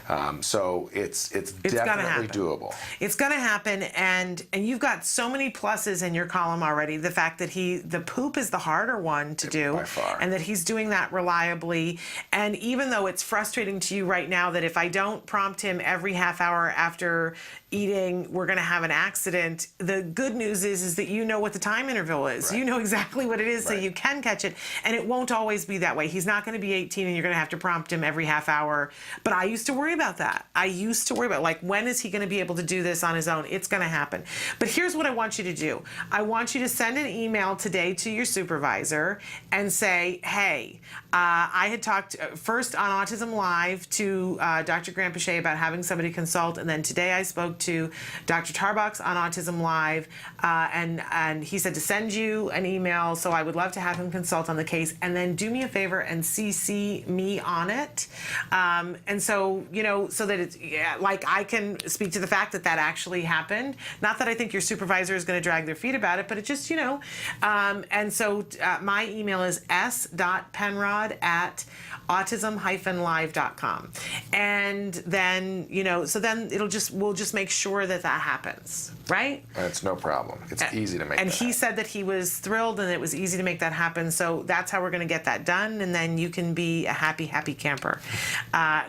So it's definitely doable. It's going to happen, and you've got so many pluses in your column already. The fact that the poop is the harder one to do, by far, and that he's doing that reliably. And even though it's frustrating to you right now that if I don't prompt him every half hour after eating, we're going to have an accident, the good news is that you know what the time interval is. You know exactly what it is, so you can catch it, and it won't always be that way. He's not going to be 18 and you're going to have to prompt him every half hour. But I used to worry about that. I used to worry about, like, when is he going to be able to do this on his own? It's going to happen. But here's what I want you to do. I want you to send an email today to your supervisor and say, hey, I had talked first on Autism Live to Dr. Grant Pichet about having somebody consult, and then today I spoke to Dr. Tarbox on Autism Live, and he said to send you an email, so I would love to have him consult on the case, and then do me a favor and CC me on it. And so, you know, so that it's, like, I can speak to the fact that that actually happened. Not that I think your supervisor is going to drag their feet about it, but it just, you know. And so my email is s.penrod@autism-live.com. And then, you know, so then we'll just make sure that happens, right? It's no problem. It's easy to make. And he said that he was thrilled and it was easy to make that happen. So that's how we're going to get that done. And then you can be a happy, happy camper,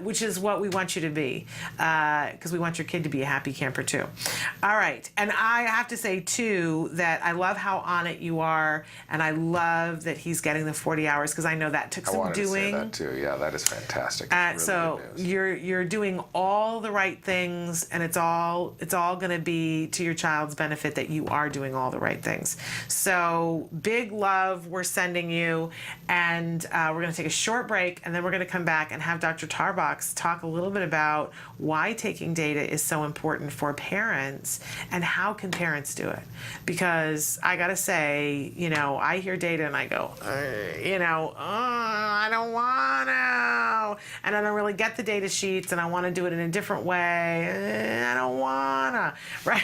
which is what we want you to be, because we want your kid to be a happy camper too. All right. And I have to say too that I love how on it you are, and I love that he's getting the 40 hours, because I know that took some doing. I wanted to say that too. Yeah, that is fantastic. Really so you're doing all the right things, and it's all going to be to your child's benefit that you are doing all the right things. So big love we're sending you, and we're going to take a short break, and then we're going to come back and have Dr. Tarbox talk a little bit about why taking data is so important for parents and how can parents do it. Because I got to say, you know, I hear data and I go, I don't want to, and I don't really get the data sheets, and I want to do it in a different way. I don't want to, right?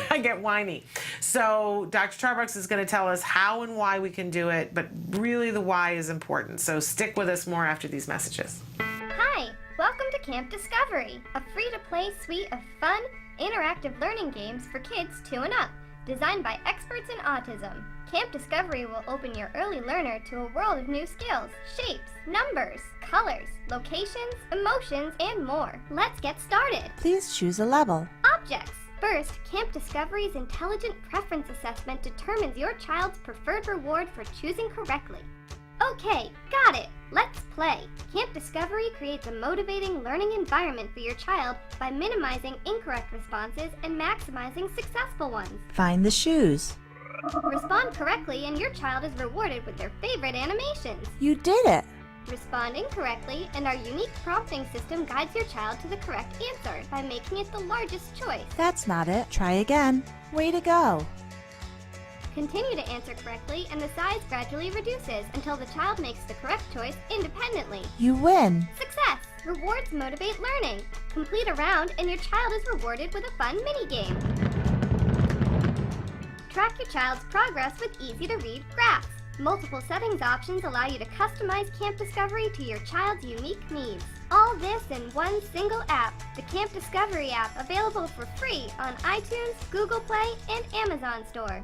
I get whiny. So Dr. Tarbox is going to tell us how and why we can do it, but really the why is important. So stick with us more after these messages. Hi, welcome to Camp Discovery, a free-to-play suite of fun, interactive learning games for kids 2 and up, designed by experts in autism. Camp Discovery will open your early learner to a world of new skills, shapes, numbers, colors, locations, emotions, and more. Let's get started. Please choose a level. Objects. First, Camp Discovery's Intelligent Preference Assessment determines your child's preferred reward for choosing correctly. Okay, got it. Let's play. Camp Discovery creates a motivating learning environment for your child by minimizing incorrect responses and maximizing successful ones. Find the shoes. Respond correctly and your child is rewarded with their favorite animations. You did it. Respond incorrectly and our unique prompting system guides your child to the correct answer by making it the largest choice. That's not it. Try again. Way to go. Continue to answer correctly and the size gradually reduces until the child makes the correct choice independently. You win. Success! Rewards motivate learning. Complete a round and your child is rewarded with a fun mini-game. Track your child's progress with easy-to-read graphs. Multiple settings options allow you to customize Camp Discovery to your child's unique needs. All this in one single app, the Camp Discovery app, available for free on iTunes, Google Play, and Amazon Store.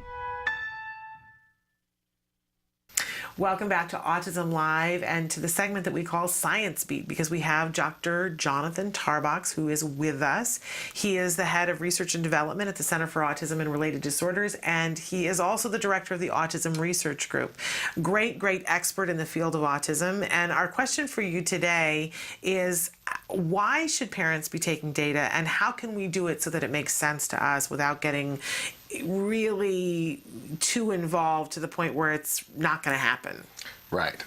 Welcome back to Autism Live and to the segment that we call Science Beat, because we have Dr. Jonathan Tarbox, who is with us. He is the head of research and development at the Center for Autism and Related Disorders, and he is also the director of the Autism Research Group. Great expert in the field of autism. And our question for you today is, why should parents be taking data, and how can we do it so that it makes sense to us without getting really too involved to the point where it's not going to happen? Right.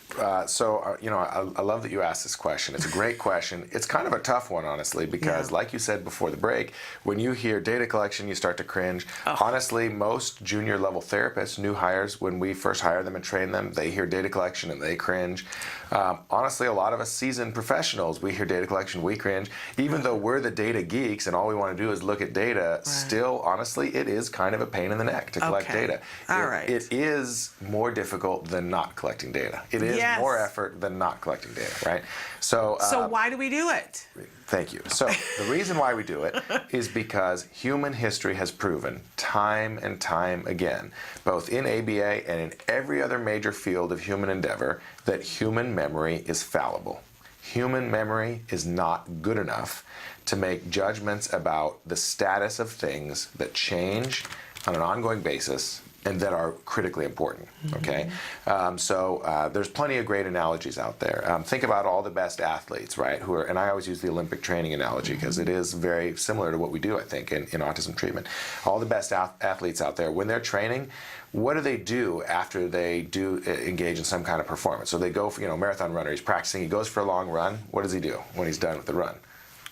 So, I love that you asked this question. It's a great question. It's kind of a tough one, honestly, because like you said before the break, when you hear data collection, you start to cringe. Honestly, most junior level therapists, new hires, when we first hire them and train them, they hear data collection and they cringe. Honestly, a lot of us seasoned professionals, we hear data collection, we cringe. Even though we're the data geeks and all we want to do is look at data, still, honestly, it is kind of a pain in the neck to collect data. It is more difficult than not collecting data. data. It is more effort than not collecting data, right? So why do we do it? Thank you. So the reason why we do it is because human history has proven time and time again, both in ABA and in every other major field of human endeavor, that human memory is fallible. Human memory is not good enough to make judgments about the status of things that change on an ongoing basis and that are critically important, okay? There's plenty of great analogies out there. Think about all the best athletes, right, and I always use the Olympic training analogy because it is very similar to what we do, I think, in autism treatment. All the best athletes out there, when they're training, what do after they do engage in some kind of performance? So they go for, marathon runner, he's practicing, he goes for a long run. What does he do when he's done with the run?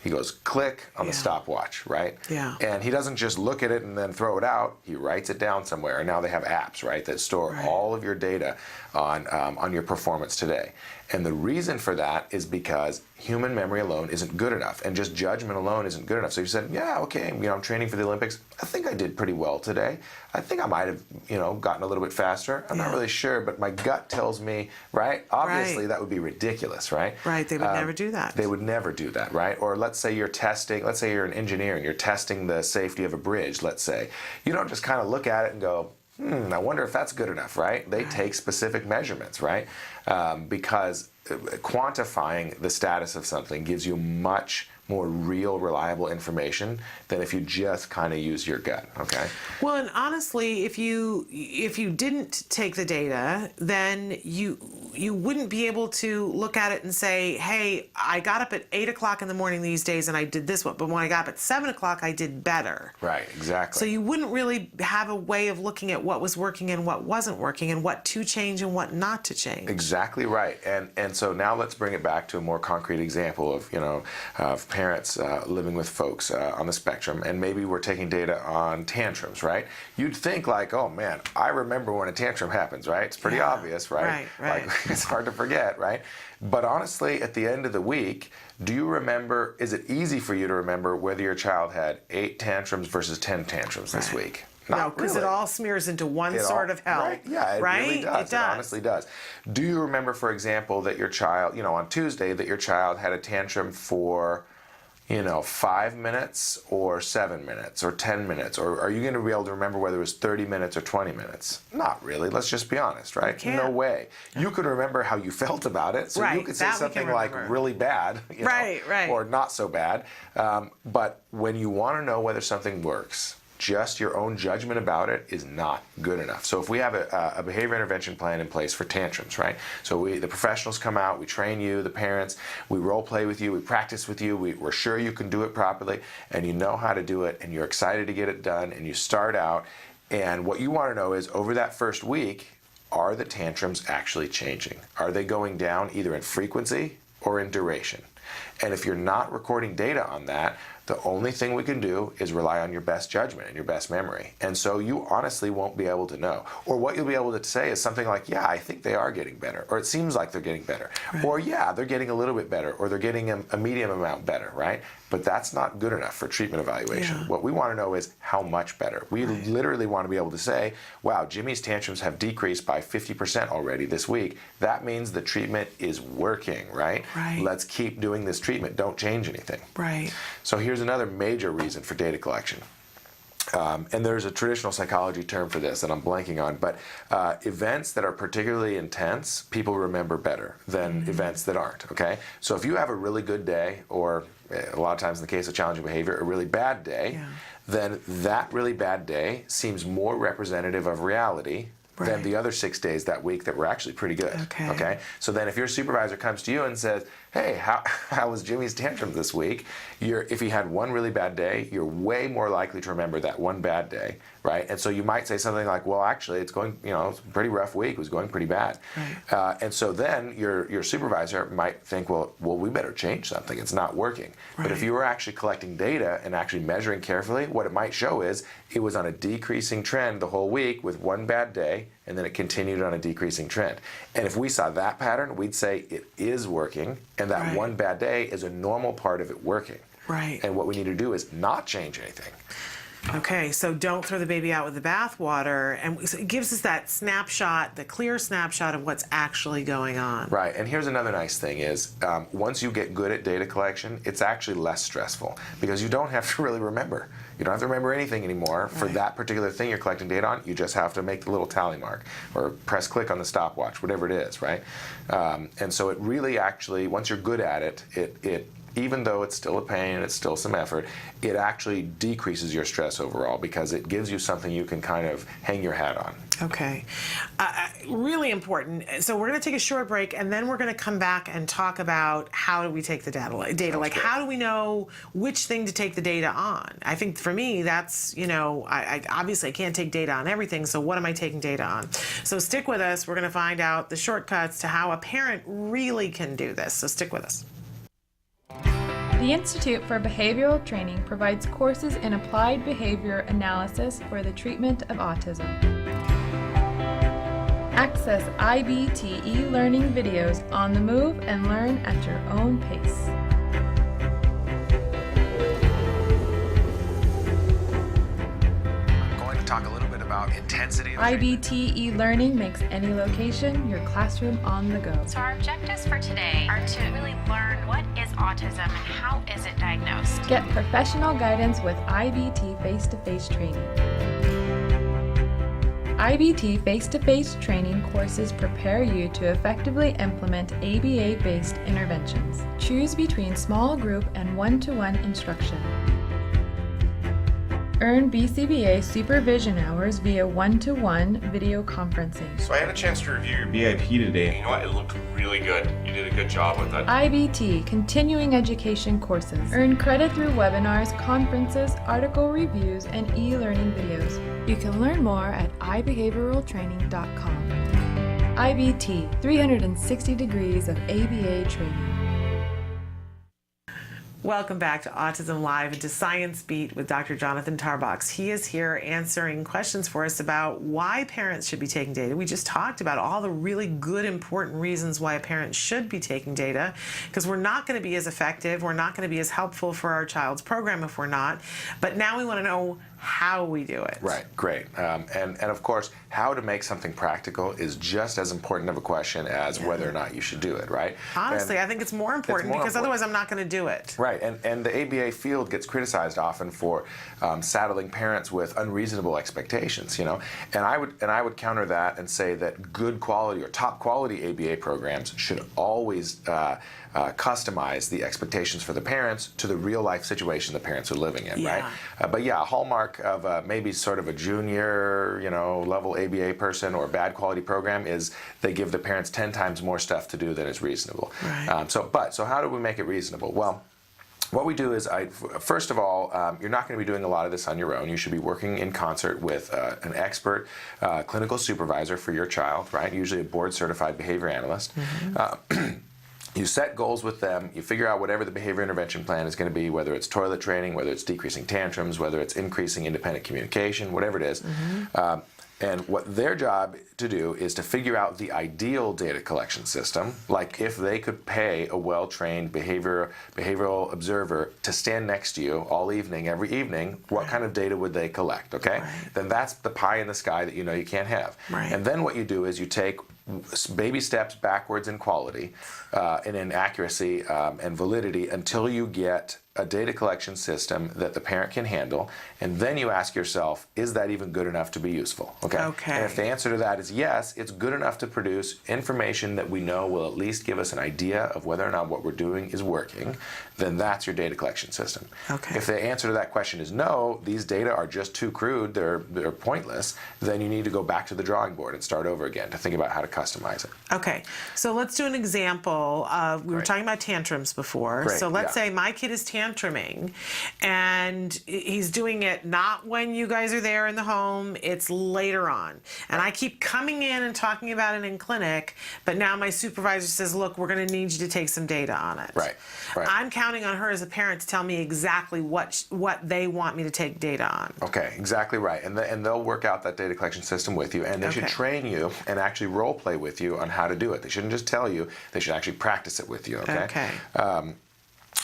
He goes click on the stopwatch, right? Yeah. And he doesn't just look at it and then throw it out. He writes it down somewhere. And now they have apps, right, that store all of your data on your performance today. And the reason for that is because human memory alone isn't good enough, and just judgment alone isn't good enough. So you said, yeah, okay, I'm training for the Olympics. I think I did pretty well today. I think I might have, gotten a little bit faster. I'm not really sure, but my gut tells me, right? Obviously, that would be ridiculous, right? Right, they would never do that. They would never do that, right? Or let's say you're an engineer and you're testing the safety of a bridge, let's say. You don't just kind of look at it and go, I wonder if that's good enough, right? They take specific measurements, right? Because quantifying the status of something gives you much more real, reliable information than if you just kind of use your gut, okay? Well, and honestly, if you didn't take the data, then you wouldn't be able to look at it and say, hey, I got up at 8 o'clock in the morning these days and I did this one, but when I got up at 7 o'clock, I did better. Right, exactly. So you wouldn't really have a way of looking at what was working and what wasn't working and what to change and what not to change. Exactly right. And so now let's bring it back to a more concrete example of parents living with folks on the spectrum, and maybe we're taking data on tantrums, right? You'd think like, oh man, I remember when a tantrum happens, right? It's pretty obvious, right? Right. Like, it's hard to forget, right? But honestly, at the end of the week, do you remember, is it easy for you to remember whether your child had 8 tantrums versus 10 tantrums this week? No, because it all smears into one sort of hell. Right? Yeah, it really does. It honestly does. Do you remember, for example, that your child, on Tuesday, that your child had a tantrum for 5 minutes or 7 minutes or 10 minutes? Or are you going to be able to remember whether it was 30 minutes or 20 minutes? Not really. Let's just be honest, right? No way. You could remember how you felt about it. So you could say something like really bad, or not so bad. But when you want to know whether something works, just your own judgment about it is not good enough. So if we have a behavior intervention plan in place for tantrums, right? So the professionals come out, we train you, the parents, we role play with you, we practice with you, we're sure you can do it properly, and you know how to do it, and you're excited to get it done, and you start out, and what you want to know is, over that first week, are the tantrums actually changing? Are they going down either in frequency or in duration? And if you're not recording data on that, the only thing we can do is rely on your best judgment and your best memory. And so you honestly won't be able to know. Or what you'll be able to say is something like, yeah, I think they are getting better. Or it seems like they're getting better. Right. Or yeah, they're getting a little bit better. Or they're getting a medium amount better, right? But that's not good enough for treatment evaluation. Yeah. What we want to know is how much better. We literally want to be able to say, wow, Jimmy's tantrums have decreased by 50% already this week. That means the treatment is working, right? Let's keep doing this treatment. Don't change anything. Right. So here's another major reason for data collection. And there's a traditional psychology term for this that I'm blanking on, but events that are particularly intense, people remember better than events that aren't, okay? So if you have a really good day, or a lot of times in the case of challenging behavior, a really bad day, then that really bad day seems more representative of reality than the other 6 days that week that were actually pretty good, okay? So then if your supervisor comes to you and says, hey, how was Jimmy's tantrum this week? If he had one really bad day, you're way more likely to remember that one bad day, right? And so you might say something like, well, actually, it's going, it's a pretty rough week. It was going pretty bad. Right. And so then your supervisor might think, well, we better change something. It's not working. Right. But if you were actually collecting data and actually measuring carefully, what it might show is it was on a decreasing trend the whole week with one bad day, and then it continued on a decreasing trend. And if we saw that pattern, we'd say it is working, and that one bad day is a normal part of it working. Right. And what we need to do is not change anything. Okay, so don't throw the baby out with the bathwater, and it gives us that snapshot, the clear snapshot of what's actually going on. Right, and here's another nice thing is, once you get good at data collection, it's actually less stressful because you don't have to really remember. You don't have to remember anything anymore for that particular thing you're collecting data on. You just have to make the little tally mark or press click on the stopwatch, whatever it is, right? And so it really actually, once you're good at it, it even though it's still a pain and it's still some effort, it actually decreases your stress overall because it gives you something you can kind of hang your hat on. Okay. Really important. So we're going to take a short break, and then we're going to come back and talk about how do we take the data. Like, how do we know which thing to take the data on? I think for me, that's, I obviously I can't take data on everything, so what am I taking data on? So stick with us. We're going to find out the shortcuts to how a parent really can do this. So stick with us. The Institute for Behavioral Training provides courses in applied behavior analysis for the treatment of autism. Access IBT e-learning videos on the move and learn at your own pace. I'm going to talk a little bit about intensity. IBT e-learning makes any location your classroom on the go. So our objectives for today are to really learn what is autism and how is it diagnosed. Get professional guidance with IBT face-to-face training. IBT face-to-face training courses prepare you to effectively implement ABA-based interventions. Choose between small group and one-to-one instruction. Earn BCBA supervision hours via one-to-one video conferencing. So I had a chance to review your BIP today. You know what? It looked really good. You did a good job with that. IBT continuing education courses. Earn credit through webinars, conferences, article reviews, and e-learning videos. You can learn more at ibehavioraltraining.com. IBT, 360 degrees of ABA training. Welcome back to Autism Live and to Science Beat with Dr. Jonathan Tarbox. He is here answering questions for us about why parents should be taking data. We just talked about all the really good, important reasons why a parent should be taking data, because we're not going to be as effective, we're not going to be as helpful for our child's program if we're not. But now we want to know how we do it. Right, great. And of course, how to make something practical is just as important of a question as whether or not you should do it, right? Honestly, I think it's more important because otherwise I'm not going to do it. Right, and the ABA field gets criticized often for saddling parents with unreasonable expectations, and I would counter that and say that good quality or top quality ABA programs should always customize the expectations for the parents to the real life situation the parents are living in, right? But yeah, a hallmark of maybe sort of a junior, level ABA person or a bad quality program is they give the parents 10 times more stuff to do than is reasonable. Right. So how do we make it reasonable? Well, what we do is, first of all, you're not going to be doing a lot of this on your own. You should be working in concert with an expert clinical supervisor for your child, right? Usually a board-certified behavior analyst. Mm-hmm. You set goals with them, you figure out whatever the behavior intervention plan is going to be, whether it's toilet training, whether it's decreasing tantrums, whether it's increasing independent communication, whatever it is. Mm-hmm. And what their job to do is to figure out the ideal data collection system, like if they could pay a well-trained behavioral observer to stand next to you all evening, every evening, what kind of data would they collect, okay? Right. Then that's the pie in the sky that you can't have. Right. And then what you do is you take baby steps backwards in quality and in accuracy and validity until you get a data collection system that the parent can handle, and then you ask yourself, is that even good enough to be useful? Okay. And if the answer to that is yes, it's good enough to produce information that we know will at least give us an idea of whether or not what we're doing is working, then that's your data collection system. Okay. If the answer to that question is no, these data are just too crude, they're pointless, then you need to go back to the drawing board and start over again to think about how to customize it. Okay, so let's do an example of, we were talking about tantrums before. Great. So let's say my kid is tantruming and he's doing it not when you guys are there in the home, it's later on. And I keep coming in and talking about it in clinic, but now my supervisor says, look, we're going to need you to take some data on it. Right. I'm counting on her as a parent to tell me exactly what they want me to take data on. Okay, exactly right. And they'll work out that data collection system with you, and they should train you and actually role play with you on how to do it. They shouldn't just tell you, they should actually practice it with you, okay?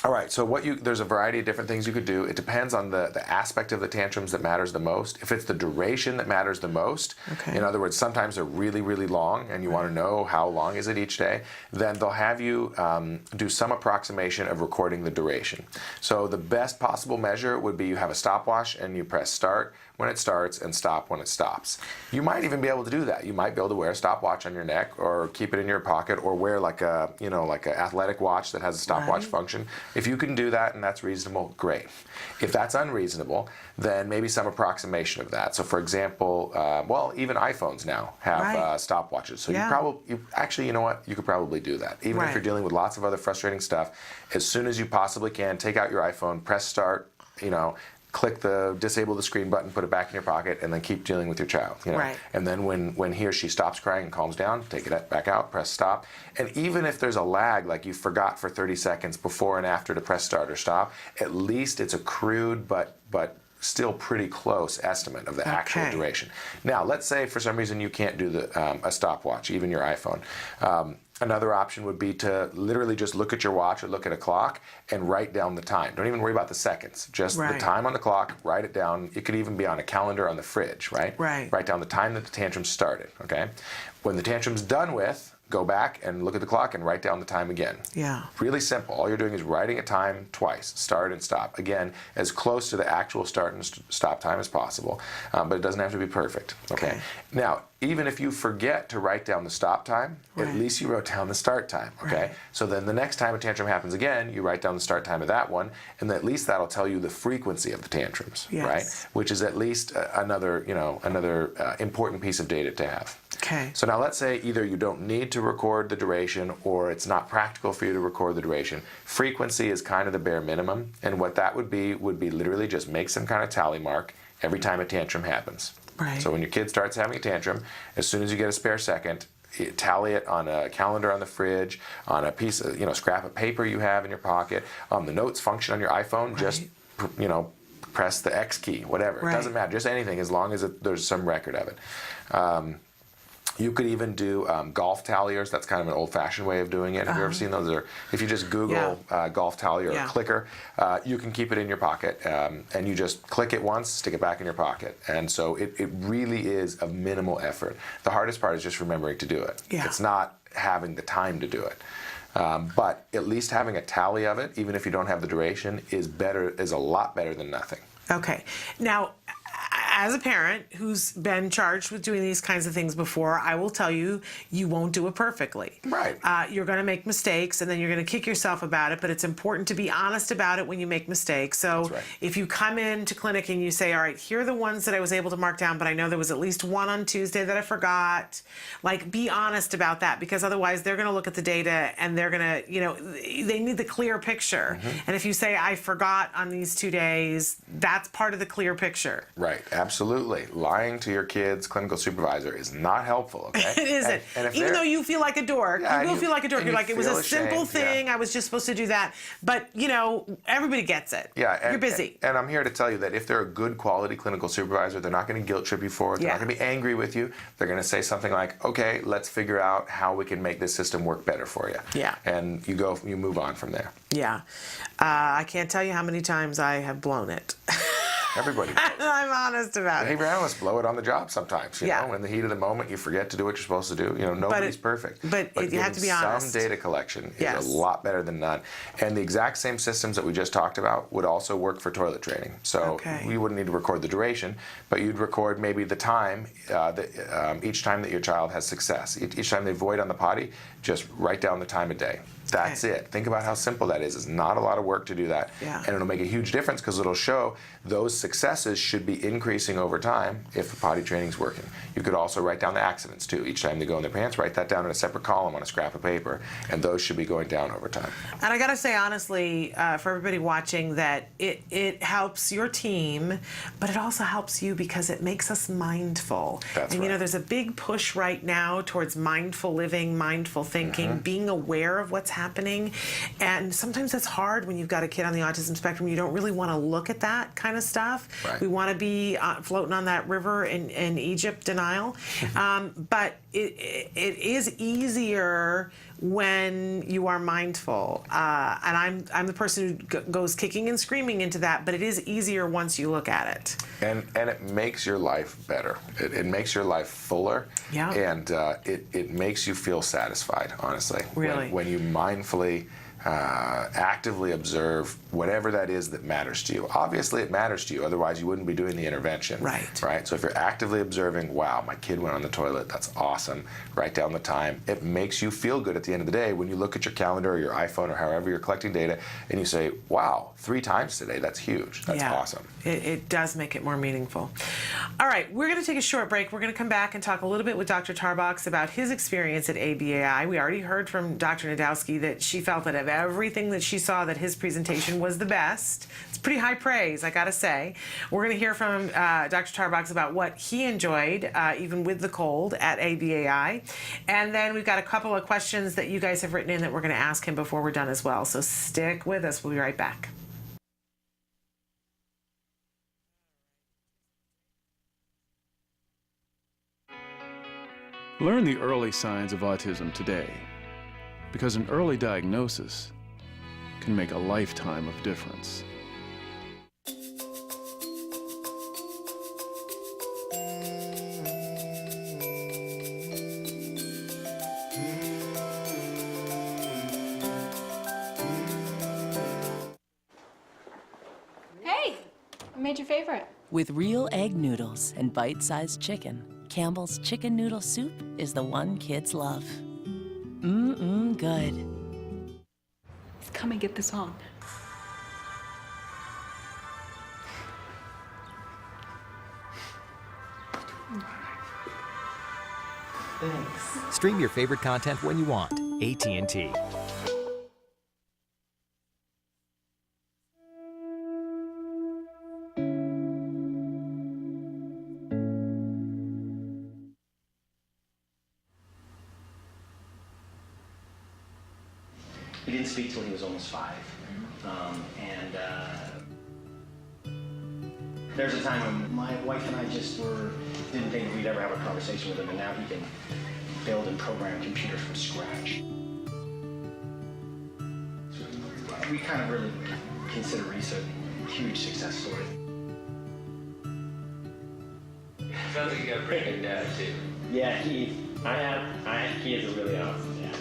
All right, so there's a variety of different things you could do. It depends on the aspect of the tantrums that matters the most. If it's the duration that matters the most, in other words, sometimes they're really, really long and you want to know how long is it each day, then they'll have you do some approximation of recording the duration. So the best possible measure would be you have a stopwatch and you press start when it starts and stop when it stops. You might even be able to do that. You might be able to wear a stopwatch on your neck or keep it in your pocket or wear like a, like an athletic watch that has a stopwatch function. If you can do that and that's reasonable, great. If that's unreasonable, then maybe some approximation of that. So for example, well, even iPhones now have stopwatches. So actually, you know what? You could probably do that. Even if you're dealing with lots of other frustrating stuff, as soon as you possibly can, take out your iPhone, press start, click the disable the screen button, put it back in your pocket, and then keep dealing with your child. And then when he or she stops crying and calms down, take it back out, press stop. And even if there's a lag, like you forgot for 30 seconds before and after to press start or stop, at least it's a crude but still pretty close estimate of the actual duration. Now, let's say for some reason you can't do a stopwatch, even your iPhone. Another option would be to literally just look at your watch or look at a clock and write down the time. Don't even worry about the seconds. Just the time on the clock, write it down. It could even be on a calendar on the fridge, right? Write down the time that the tantrum started, okay? When the tantrum's done with, go back and look at the clock and write down the time again. Really simple. All you're doing is writing a time twice, start and stop. Again, as close to the actual start and stop time as possible, but it doesn't have to be perfect, okay? Now, even if you forget to write down the stop time, at least you wrote down the start time, okay? So then the next time a tantrum happens again, you write down the start time of that one, and at least that'll tell you the frequency of the tantrums, right? Which is at least another important piece of data to have. So now let's say either you don't need to record the duration or it's not practical for you to record the duration. Frequency is kind of the bare minimum, and what that would be literally just make some kind of tally mark every time a tantrum happens. So when your kid starts having a tantrum, as soon as you get a spare second, tally it on a calendar on the fridge, on a piece of, scrap of paper you have in your pocket, the notes function on your iPhone, just, press the X key, whatever. It doesn't matter, just anything as long as there's some record of it. You could even do golf talliers. That's kind of an old-fashioned way of doing it. Have you ever seen those? Or if you just Google golf tallier or clicker, you can keep it in your pocket, and you just click it once, stick it back in your pocket. And so it really is of minimal effort. The hardest part is just remembering to do it. It's not having the time to do it. But at least having a tally of it, even if you don't have the duration, is a lot better than nothing. Okay. Now, as a parent who's been charged with doing these kinds of things before, I will tell you, you won't do it perfectly. You're going to make mistakes, and then you're going to kick yourself about it, but it's important to be honest about it when you make mistakes. So if you come into clinic and you say, all right, here are the ones that I was able to mark down, but I know there was at least one on Tuesday that I forgot, be honest about that, because otherwise they're going to look at the data and they're going to, they need the clear picture. And if you say, I forgot on these 2 days, that's part of the clear picture. Absolutely. Lying to your kid's clinical supervisor is not helpful, okay? It isn't. And even though you feel like a dork, you will feel like a dork. You're like, it was a simple thing. I was just supposed to do that. But, everybody gets it. You're busy. And I'm here to tell you that if they're a good quality clinical supervisor, they're not going to guilt trip you for it. They're not going to be angry with you. They're going to say something like, okay, let's figure out how we can make this system work better for you. And you move on from there. I can't tell you how many times I have blown it. Everybody does. I'm honest about it. Behavior analysts blow it on the job sometimes. You know, in the heat of the moment, you forget to do what you're supposed to do. Nobody's perfect. But you have to be honest. Some data collection is a lot better than none. And the exact same systems that we just talked about would also work for toilet training. So you wouldn't need to record the duration, but you'd record maybe the time, each time that your child has success. Each time they void on the potty, just write down the time of day. That's it. Think about how simple that is. It's not a lot of work to do that. And it'll make a huge difference because it'll show those successes should be increasing over time if the potty training's working. You could also write down the accidents too. Each time they go in their pants, write that down in a separate column on a scrap of paper, and those should be going down over time. And I gotta say honestly, for everybody watching, that it helps your team, but it also helps you because it makes us mindful. And there's a big push right now towards mindful living, mindful thinking, being aware of what's happening. And sometimes that's hard when you've got a kid on the autism spectrum. You don't really want to look at that kind of stuff. We want to be floating on that river in Egypt denial. But it is easier when you are mindful. And I'm the person who goes kicking and screaming into that, but it is easier once you look at it. And it makes your life better. It makes your life fuller. Yeah. And it makes you feel satisfied, honestly. Really? When you mindfully, actively observe whatever that is that matters to you. Obviously, it matters to you. Otherwise, you wouldn't be doing the intervention. Right. Right? So if you're actively observing, wow, my kid went on the toilet, that's awesome, write down the time. It makes you feel good at the end of the day when you look at your calendar or your iPhone or however you're collecting data and you say, wow, 3 times today, that's huge. That's awesome. It does make it more meaningful. All right, we're going to take a short break. We're going to come back and talk a little bit with Dr. Tarbox about his experience at ABAI. We already heard from Dr. Najdowski that she felt that of everything that she saw, that his presentation was the best. It's pretty high praise, I got to say. We're going to hear from Dr. Tarbox about what he enjoyed, even with the cold, at ABAI. And then we've got a couple of questions that you guys have written in that we're going to ask him before we're done as well. So stick with us. We'll be right back. Learn the early signs of autism today, because an early diagnosis can make a lifetime of difference. Hey, I made your favorite. With real egg noodles and bite-sized chicken, Campbell's Chicken Noodle Soup is the one kids love. Mmm, good. Come and get this on. Thanks. Stream your favorite content when you want. AT&T. He didn't speak till he was almost 5. There's a time when my wife and I just didn't think we'd ever have a conversation with him, and now he can build and program computers from scratch. We kind of really consider Reese a huge success story. Sounds like you got a pretty good dad too. Yeah, he is a really awesome dad.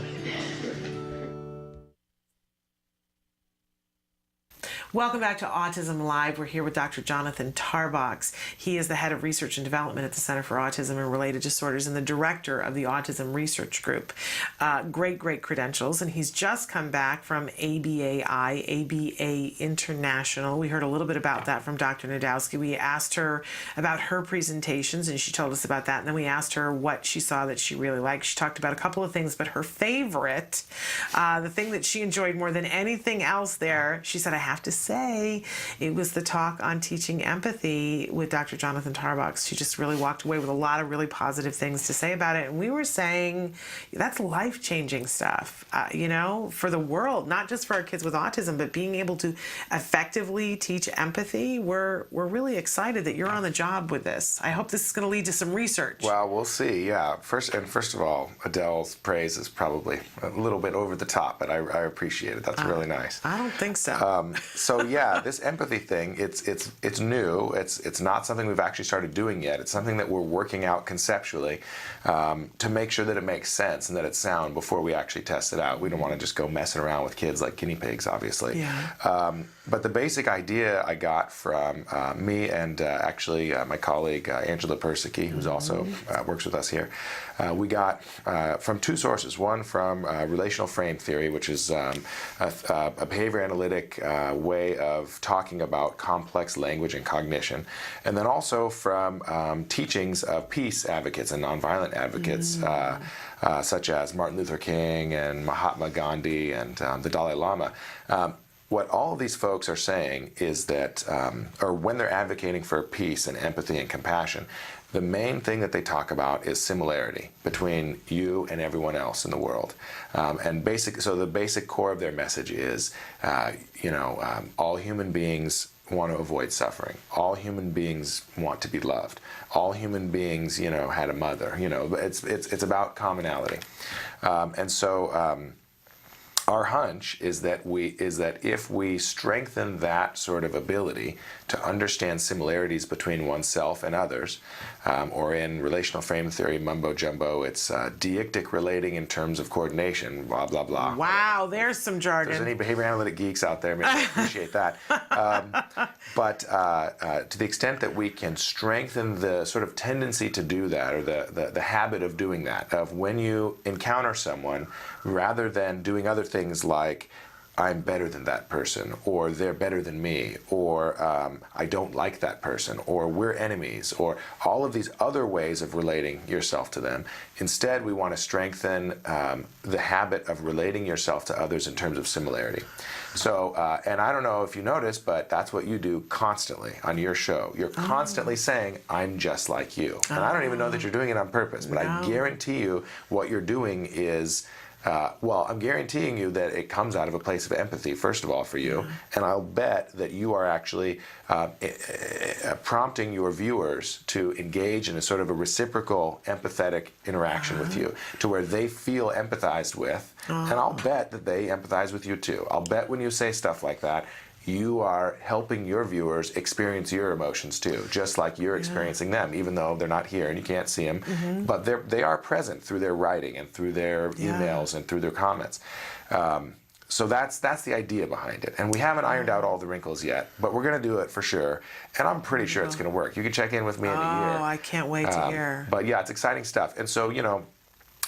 Welcome back to Autism Live. We're here with Dr. Jonathan Tarbox. He is the head of research and development at the Center for Autism and Related Disorders and the director of the Autism Research Group. Great credentials. And he's just come back from ABAI, ABA International. We heard a little bit about that from Dr. Najdowski. We asked her about her presentations, and she told us about that. And then we asked her what she saw that she really liked. She talked about a couple of things, but her favorite, the thing that she enjoyed more than anything else there, she said, I have to say, it was the talk on teaching empathy with Dr. Jonathan Tarbox. She just really walked away with a lot of really positive things to say about it. And we were saying that's life-changing stuff, for the world, not just for our kids with autism, but being able to effectively teach empathy. We're really excited that you're on the job with this. I hope this is going to lead to some research. Well, we'll see. Yeah. First of all, Adel's praise is probably a little bit over the top, but I appreciate it. That's really nice. I don't think so. So yeah, this empathy thing, it's new. It's not something we've actually started doing yet. It's something that we're working out conceptually to make sure that it makes sense and that it's sound before we actually test it out. We don't want to just go messing around with kids like guinea pigs, obviously. Yeah. But the basic idea I got from me and actually my colleague Angela Persicki, who's also works with us here, we got from 2 sources. One from relational frame theory, which is a behavior analytic way of talking about complex language and cognition, and then also from teachings of peace advocates and nonviolent advocates, such as Martin Luther King and Mahatma Gandhi and the Dalai Lama. What all of these folks are saying is that, or when they're advocating for peace and empathy and compassion, the main thing that they talk about is similarity between you and everyone else in the world. So the basic core of their message is, all human beings want to avoid suffering. All human beings want to be loved. All human beings, you know, had a mother. You know, it's about commonality, and so. Our hunch is that if we strengthen that sort of ability to understand similarities between oneself and others, or in relational frame theory mumbo jumbo, it's deictic relating in terms of coordination, blah blah blah. Wow, there's some jargon. If there's any behavior analytic geeks out there, maybe I appreciate that. But to the extent that we can strengthen the sort of tendency to do that, or the habit of doing that, of when you encounter someone, rather than doing other things like, I'm better than that person, or they're better than me, or I don't like that person, or we're enemies, or all of these other ways of relating yourself to them. Instead, we want to strengthen the habit of relating yourself to others in terms of similarity. So, and I don't know if you notice, but that's what you do constantly on your show. You're constantly saying, I'm just like you. And I don't even know that you're doing it on purpose, but I guarantee you what you're doing is well, I'm guaranteeing you that it comes out of a place of empathy, first of all, for you, and I'll bet that you are actually prompting your viewers to engage in a sort of a reciprocal, empathetic interaction with you, to where they feel empathized with, and I'll bet that they empathize with you too. I'll bet when you say stuff like that, you are helping your viewers experience your emotions too, just like you're experiencing them, even though they're not here and you can't see them. But they are present through their writing and through their emails and through their comments. So that's the idea behind it. And we haven't ironed out all the wrinkles yet, but we're going to do it for sure. And I'm pretty sure it's going to work. You can check in with me in a year. Oh, I can't wait to hear. But yeah, it's exciting stuff. And so, you know,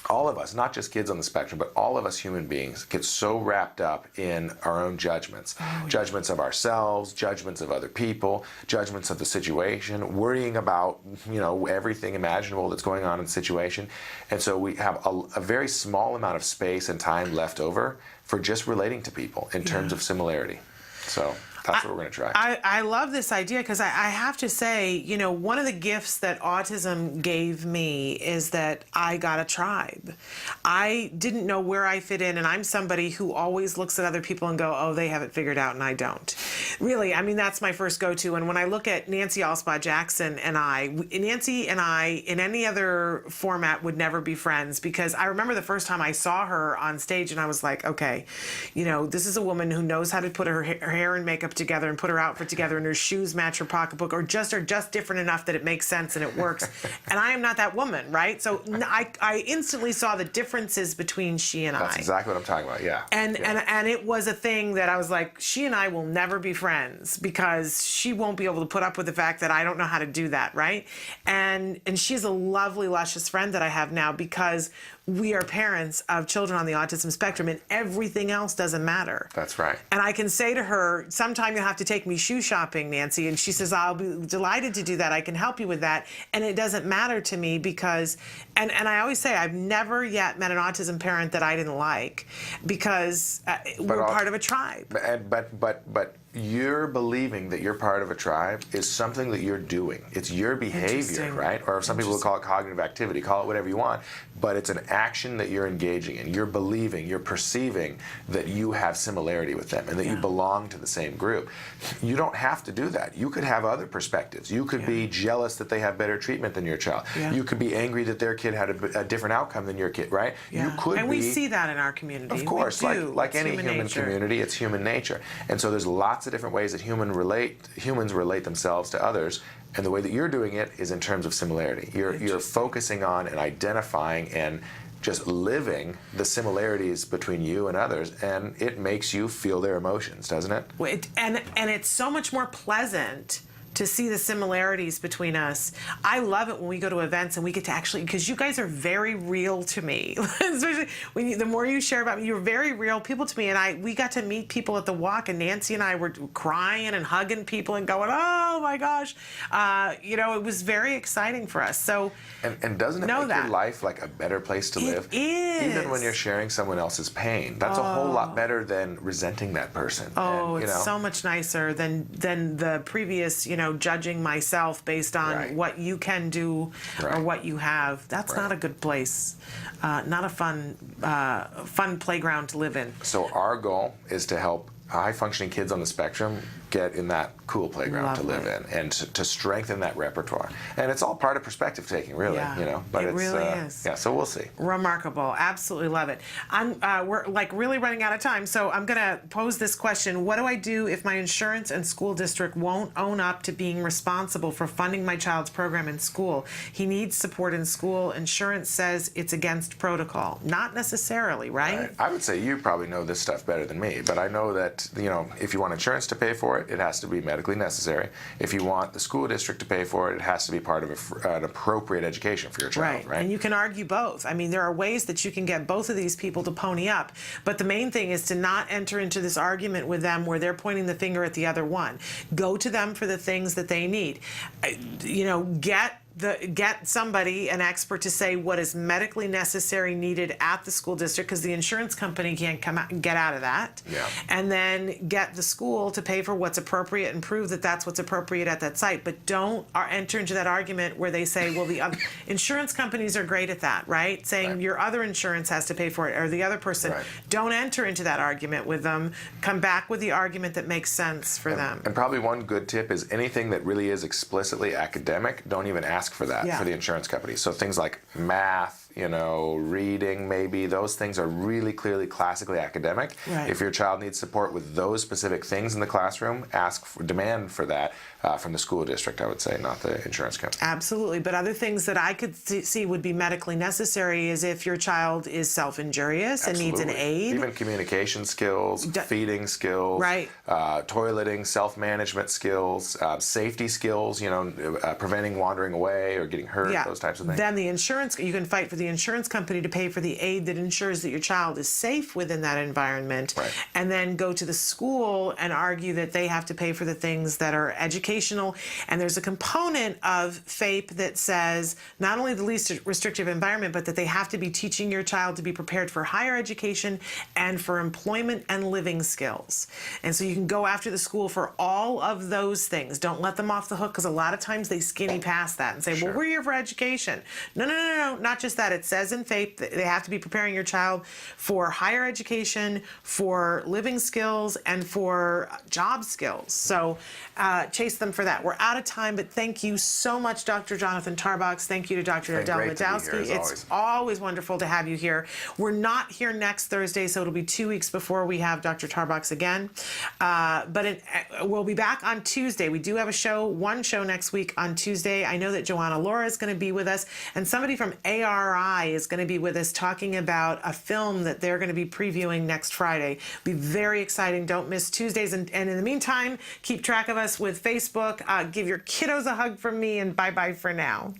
all of us, not just kids on the spectrum, but all of us human beings get so wrapped up in our own judgments. Judgments of ourselves, judgments of other people, judgments of the situation, worrying about, you know, everything imaginable that's going on in the situation. And so we have a very small amount of space and time left over for just relating to people in terms of similarity. So that's what we're going to try. I love this idea because I have to say, you know, one of the gifts that autism gave me is that I got a tribe. I didn't know where I fit in, and I'm somebody who always looks at other people and go, oh, they have it figured out and I don't. Really, I mean, that's my first go-to. And when I look at Nancy Alspaugh-Jackson and Nancy and I, in any other format, would never be friends, because I remember the first time I saw her on stage and I was like, okay, you know, this is a woman who knows how to put her hair and makeup together and put her outfit together, and her shoes match her pocketbook, or just are just different enough that it makes sense and it works. And I am not that woman, right? So I instantly saw the differences between she and I. That's exactly what I'm talking about, yeah. And it was a thing that I was like, she and I will never be friends, because she won't be able to put up with the fact that I don't know how to do that, right? And she's a lovely, luscious friend that I have now, because we are parents of children on the autism spectrum, and everything else doesn't matter. That's right. And I can say to her, sometime you'll have to take me shoe shopping, Nancy. And she says, I'll be delighted to do that. I can help you with that. And it doesn't matter to me, because, and I always say, I've never yet met an autism parent that I didn't like, because we're part of a tribe. But you're believing that you're part of a tribe is something that you're doing. It's your behavior, right? Or some people will call it cognitive activity, call it whatever you want, but it's an action that you're engaging in. You're believing, you're perceiving that you have similarity with them and that you belong to the same group. You don't have to do that. You could have other perspectives. You could be jealous that they have better treatment than your child. You could be angry that their kid had a different outcome than your kid, right? You could and we see that in our community. Of course, like any human community, it's human nature. And so there's lots of different ways that humans relate themselves to others, and the way that you're doing it is in terms of similarity. You're focusing on and identifying and just living the similarities between you and others, and it makes you feel their emotions, doesn't it? And it's so much more pleasant to see the similarities between us. I love it when we go to events and we get to actually, because you guys are very real to me. Especially when the more you share about me, you're very real people to me. And we got to meet people at the walk, and Nancy and I were crying and hugging people and going, oh my gosh. You know, it was very exciting for us. So and doesn't it make your life like a better place to live? It is. Even when you're sharing someone else's pain. That's a whole lot better than resenting that person. Oh, and, it's so much nicer than the previous, you know, judging myself based on what you can do or what you have. That's not a good place. Not a fun playground to live in. So our goal is to help high-functioning kids on the spectrum get in that cool playground to live in, and to strengthen that repertoire. And it's all part of perspective taking, really. Yeah, You know, but it it's really is. Yeah, so we'll see. Remarkable. Absolutely love it. We're like really running out of time, so I'm going to pose this question. What do I do if my insurance and school district won't own up to being responsible for funding my child's program in school? He needs support in school. Insurance says it's against protocol. Not necessarily, right? I would say you probably know this stuff better than me, but I know that, you know, if you want insurance to pay for it, it has to be medically necessary. If you want the school district to pay for it, it has to be part of an appropriate education for your child, right? And you can argue both. I mean, there are ways that you can get both of these people to pony up, but the main thing is to not enter into this argument with them where they're pointing the finger at the other one. Go to them for the things that they need. You know, get somebody, an expert, to say what is medically necessary needed at the school district, because the insurance company can't come out and get out of that. Yeah. And then get the school to pay for what's appropriate and prove that that's what's appropriate at that site. But don't enter into that argument where they say, well, the other insurance companies are great at that, right? Saying your other insurance has to pay for it, or the other person. Don't enter into that argument with them. Come back with the argument that makes sense for them. And probably one good tip is anything that really is explicitly academic, don't even ask for that for the insurance company. So things like math, you know, reading, maybe, those things are really clearly classically academic. Right. If your child needs support with those specific things in the classroom, demand for that from the school district, I would say, not the insurance company. Absolutely. But other things that I could see would be medically necessary is if your child is self-injurious and needs an aid. Even communication skills, feeding skills, toileting, self-management skills, safety skills, you know, preventing wandering away or getting hurt, those types of things. Then the insurance, you can fight for the insurance company to pay for the aid that ensures that your child is safe within that environment, and then go to the school and argue that they have to pay for the things that are educational. And there's a component of FAPE that says not only the least restrictive environment, but that they have to be teaching your child to be prepared for higher education and for employment and living skills. And so you can go after the school for all of those things. Don't let them off the hook, because a lot of times they skinny past that and say, well, we're here for education. No, not just that. It says in FAPE that they have to be preparing your child for higher education, for living skills, and for job skills. So chase them for that. We're out of time, but thank you so much, Dr. Jonathan Tarbox. Thank you to Dr. Adel Najdowski. It's always wonderful to have you here. We're not here next Thursday, so it'll be 2 weeks before we have Dr. Tarbox again. But we'll be back on Tuesday. We do have one show next week on Tuesday. I know that Joanna Laura is going to be with us, and somebody from ARI is going to be with us talking about a film that they're going to be previewing next Friday. Be very exciting. Don't miss Tuesdays. And in the meantime, keep track of us with Facebook. Give your kiddos a hug from me, and bye-bye for now.